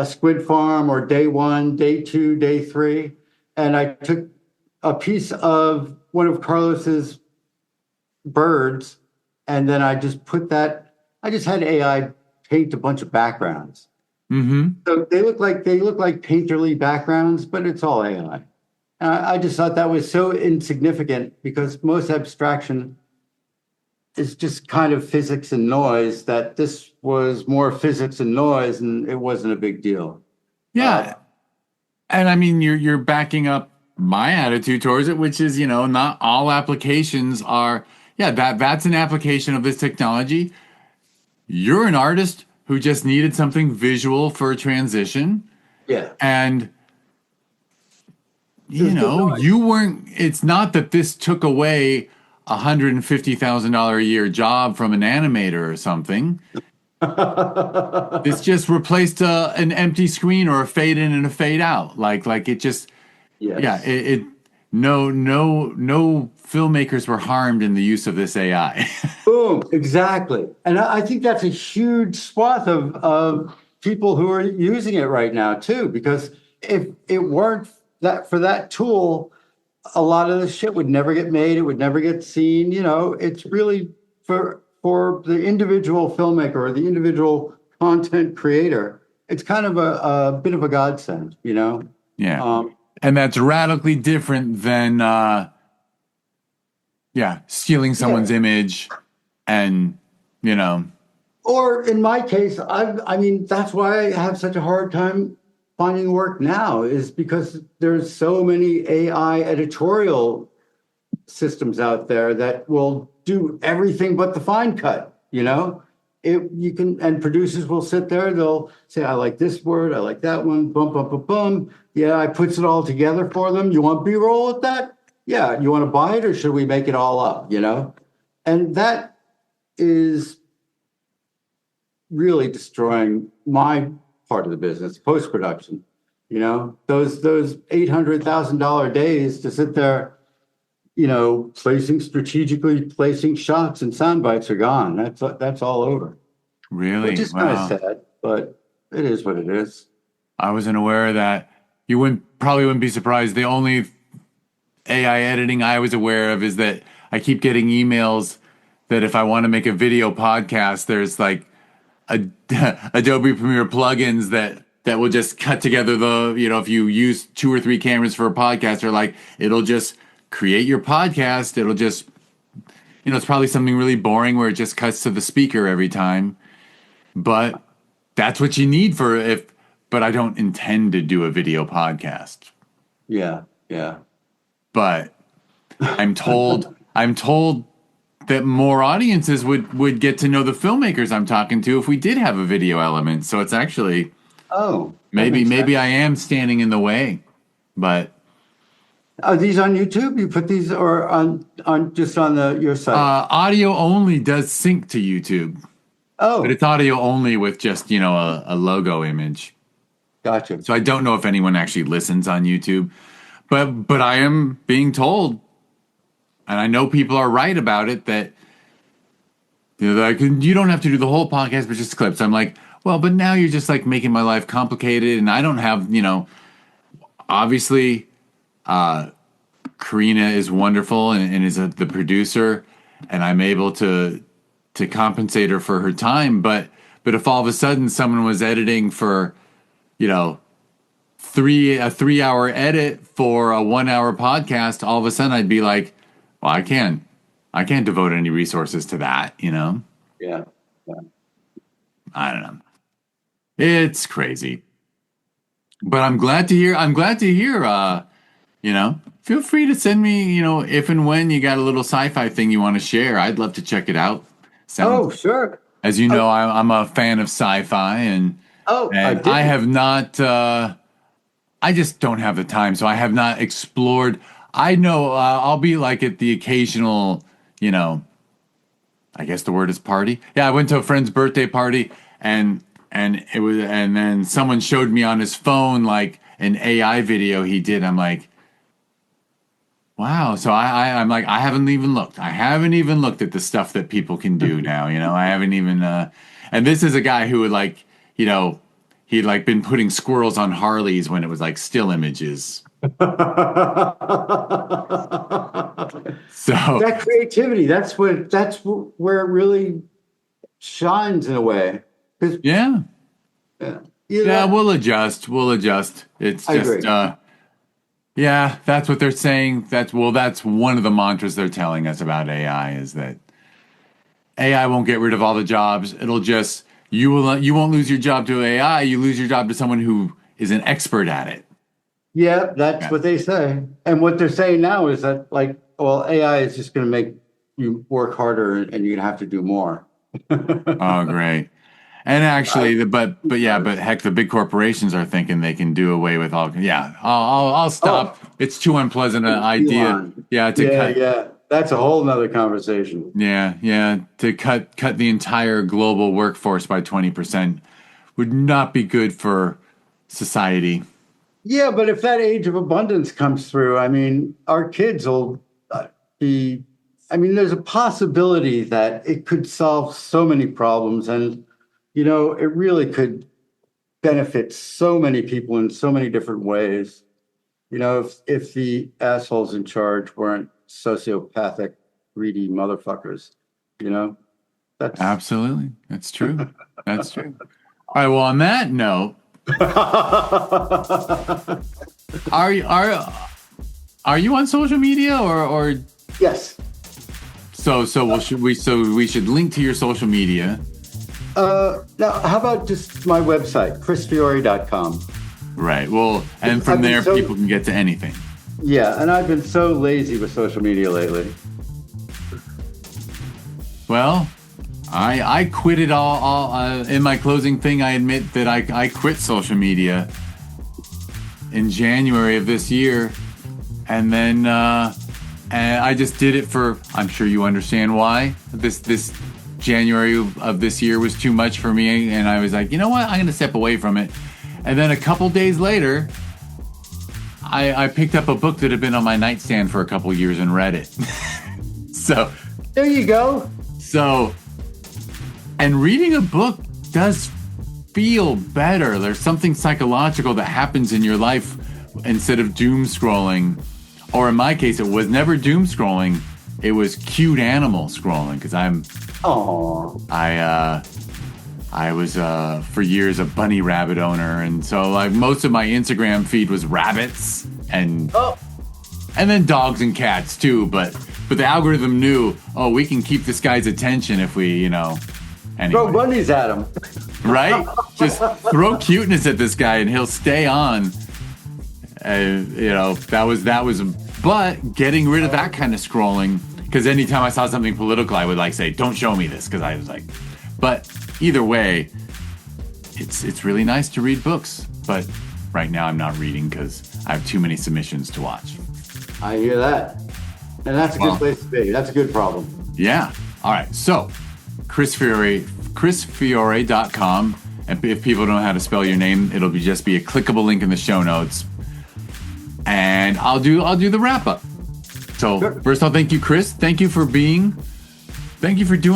Squid Farm or day 1, day 2, day 3, and I took a piece of one of Carlos's birds, and then I just had AI paint a bunch of backgrounds. mm-hmm. So they look like painterly backgrounds, but it's all AI. And I just thought that was so insignificant because most abstraction is just kind of physics and noise, that this was more physics and noise, and it wasn't a big deal. Yeah. And I mean, you're backing up my attitude towards it, which is, not all applications are, that's an application of this technology. You're an artist who just needed something visual for a transition. Yeah. And Just keep going. it's not that this took away $150,000 a year job from an animator or something. This just replaced an empty screen or a fade in and a fade out. Like it just, yeah, Yes. no filmmakers were harmed in the use of this AI. Boom. Exactly. And I think that's a huge swath of people who are using it right now too, because if it weren't that for that tool, a lot of the shit would never get made. It would never get seen. It's really for the individual filmmaker or the individual content creator. It's kind of a bit of a godsend. Yeah. And that's radically different than, stealing someone's Yeah. image and, Or in my case, I mean, that's why I have such a hard time finding work now, is because there's so many AI editorial systems out there that will do everything but the fine cut. You can, and producers will sit there, they'll say, I like this word, I like that one, bum, bum, bum, bum. Yeah, I puts it all together for them. You want B-roll with that? Yeah, you want to buy it or should we make it all up? And that is really destroying my part of the business, post-production. Those $800,000 days to sit there, strategically placing shots and sound bites are gone. That's all over. really, Which is kind of wow. sad, but it is what it is. I wasn't aware of that. You probably wouldn't be surprised. The only AI editing I was aware of is that I keep getting emails that if I want to make a video podcast, there's like a, Adobe Premiere plugins that will just cut together if you use 2 or 3 cameras for a podcast, or like it'll just create your podcast. It'll just, it's probably something really boring where it just cuts to the speaker every time. But that's what you need but I don't intend to do a video podcast. Yeah, yeah. But I'm told that more audiences would get to know the filmmakers I'm talking to if we did have a video element. So it's actually Oh, maybe I am standing in the way. But are these on YouTube? You put these or on just on your site? audio only does sync to YouTube. Oh, But it's audio only with just, a logo image. gotcha. So I don't know if anyone actually listens on YouTube. But I am being told, and I know people are right about it, that like, you don't have to do the whole podcast, but just clips. I'm like, well, but now you're just like making my life complicated, and I don't have, obviously, Karina is wonderful and is the producer, and I'm able to compensate her for her time. But if all of a sudden someone was editing for, a 3-hour edit for a 1-hour podcast, all of a sudden I'd be like, well, I can't devote any resources to that, Yeah. Yeah. I don't know. It's crazy. But I'm glad to hear, feel free to send me, if and when you got a little sci-fi thing you want to share. I'd love to check it out. Oh, sure. As you know, I'm a fan of sci-fi, and I have not, I just don't have the time. So I have not explored. I know I'll be like at the occasional, I guess the word is party. Yeah, I went to a friend's birthday party, and then someone showed me on his phone like an AI video he did. I'm like, wow. So I'm like, I haven't even looked. I haven't even looked at the stuff that people can do now. I haven't even. And this is a guy who would like, he'd like been putting squirrels on Harleys when it was like still images. So that creativity, that's where it really shines in a way. Yeah. Yeah. Yeah, we'll adjust. It's I just agree. yeah, that's what they're saying. That's one of the mantras they're telling us about AI is that AI won't get rid of all the jobs. It'll just you won't lose your job to AI, you lose your job to someone who is an expert at it. Yeah, that's what they say. And what they're saying now is that like, well, AI is just going to make you work harder and you're going to have to do more. Oh, great. And actually, but heck, the big corporations are thinking they can do away with all. Yeah, I'll stop. It's too unpleasant an idea. Elon. Yeah, Yeah. That's a whole nother conversation. Yeah, to cut the entire global workforce by 20% would not be good for society. Yeah, but if that age of abundance comes through, I mean, our kids will be. I mean, there's a possibility that it could solve so many problems, and it really could benefit so many people in so many different ways. If the assholes in charge weren't sociopathic, greedy motherfuckers, that's absolutely, that's true. That's true. All right. Well, on that note, are you on social media or? Yes. So we should link to your social media. Now, how about just my website, chrisfiore.com. Right. Well, and from there, people can get to anything. Yeah, and I've been so lazy with social media lately. Well, I quit it all in my closing thing. I admit that I quit social media in January of this year, and then and I just did it for. I'm sure you understand why this January of this year was too much for me, and I was like, you know what, I'm going to step away from it. And then a couple days later, I picked up a book that had been on my nightstand for a couple years and read it. So there you go. So, and reading a book does feel better. There's something psychological that happens in your life instead of doom scrolling. Or in my case, it was never doom scrolling. It was cute animal scrolling because I was for years a bunny rabbit owner, and so like most of my Instagram feed was rabbits and then dogs and cats too. But the algorithm knew, we can keep this guy's attention if we, anyway. Throw bunnies at him, right? Just throw cuteness at this guy and he'll stay on. That was. But getting rid of that kind of scrolling, because anytime I saw something political, I would like say, "Don't show me this," because I was like, but. Either way, it's really nice to read books, but right now I'm not reading because I have too many submissions to watch. I hear that. And that's a good place to be. That's a good problem. Yeah. All right. So, Chris Fiore, chrisfiore.com. And if people don't know how to spell your name, it'll just be a clickable link in the show notes. And I'll do the wrap up. So, First of all, thank you, Chris. Thank you for doing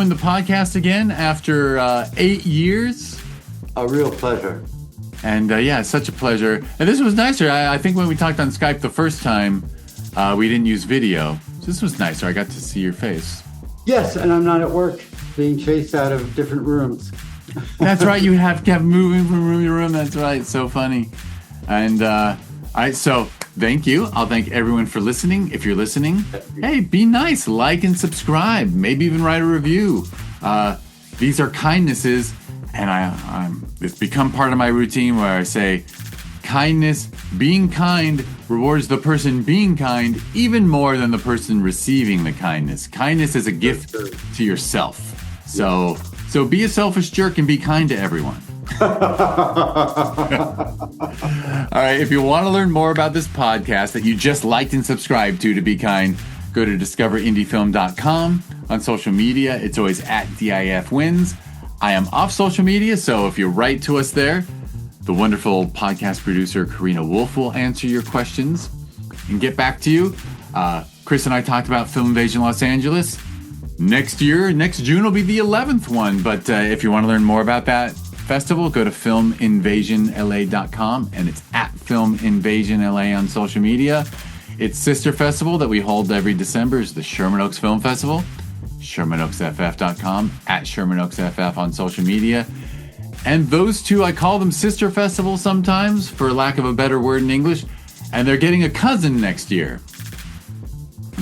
the podcast again after 8 years. A real pleasure. And it's such a pleasure. And this was nicer. I think when we talked on Skype the first time, we didn't use video. So this was nicer. I got to see your face. Yes, and I'm not at work being chased out of different rooms. That's right. You have kept moving from room to room. That's right. So funny. And all right. So thank you. I'll thank everyone for listening. If you're listening, hey, be nice. Like and subscribe. Maybe even write a review. These are kindnesses. And it's become part of my routine where I say, kindness, being kind rewards the person being kind even more than the person receiving the kindness. Kindness is a gift to yourself. So be a selfish jerk and be kind to everyone. All right. If you want to learn more about this podcast that you just liked and subscribed to Be Kind, go to discoverindiefilm.com. On social media, it's always at DIFwins. I am off social media, so if you write to us there, the wonderful podcast producer Karina Wolf will answer your questions and get back to you. Chris and I talked about Film Invasion Los Angeles. Next June will be the 11th one, but if you want to learn more about that festival, go to filminvasionla.com, and it's at filminvasionla on social media. Its sister festival that we hold every December is the Sherman Oaks Film Festival. ShermanOaksFF.com, at ShermanOaksFF on social media. And those two, I call them sister festivals sometimes, for lack of a better word in English. And they're getting a cousin next year.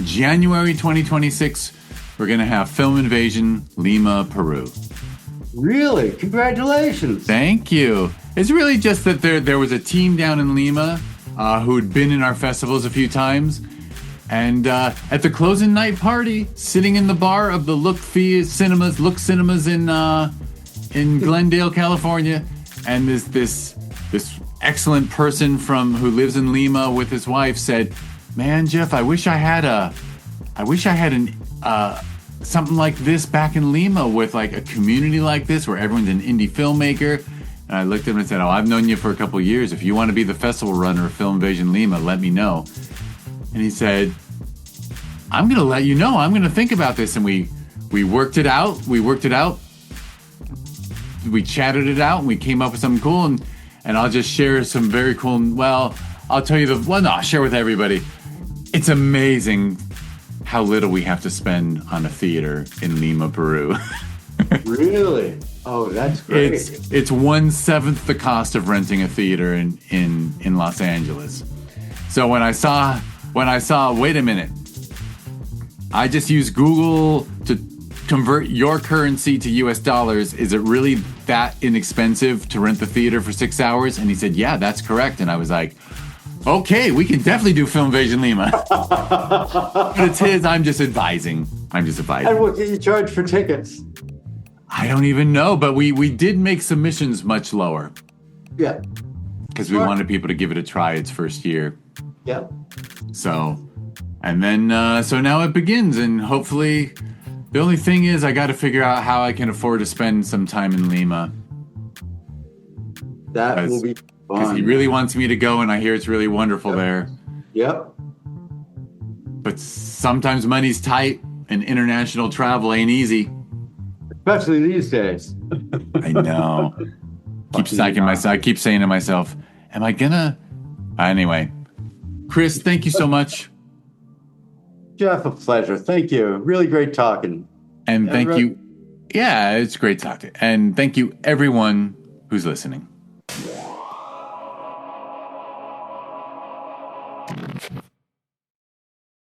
January 2026, we're going to have Film Invasion, Lima, Peru. Really? Congratulations. Thank you. It's really just that there was a team down in Lima who had been in our festivals a few times. And at the closing night party, sitting in the bar of the Look Cinemas in in Glendale, California, and this excellent person who lives in Lima with his wife said, "Man, Jeff, I wish I had something like this back in Lima with like a community like this where everyone's an indie filmmaker." And I looked at him and said, "Oh, I've known you for a couple of years. If you want to be the festival runner of Film Invasion Lima, let me know." And he said, "I'm going to let you know. I'm going to think about this." And we worked it out. We chatted it out, and we came up with something cool. And I'll just share some very cool. Well, I'll tell you I'll share with everybody. It's amazing how little we have to spend on a theater in Lima, Peru. Really? Oh, that's great. It's 1/7 the cost of renting a theater in Los Angeles. So when I saw, wait a minute, I just used Google to convert your currency to US dollars. Is it really that inexpensive to rent the theater for 6 hours? And he said, "Yeah, that's correct." And I was like, "Okay, we can definitely do Film Invasion Lima." But it's his. I'm just advising. And what do you charge for tickets? I don't even know, but we did make submissions much lower. Yeah. Because we wanted people to give it a try its first year. Yeah. So, and then, so now it begins, and hopefully, the only thing is I got to figure out how I can afford to spend some time in Lima. That will be fun. Because he really wants me to go, and I hear it's really wonderful there. Yep. But sometimes money's tight, and international travel ain't easy. Especially these days. I know. I keep saying to myself, am I gonna? Anyway, Chris, thank you so much. Jeff, a pleasure. Thank you. Really great talking. And thank you. Yeah, it's great talking. And thank you, everyone who's listening.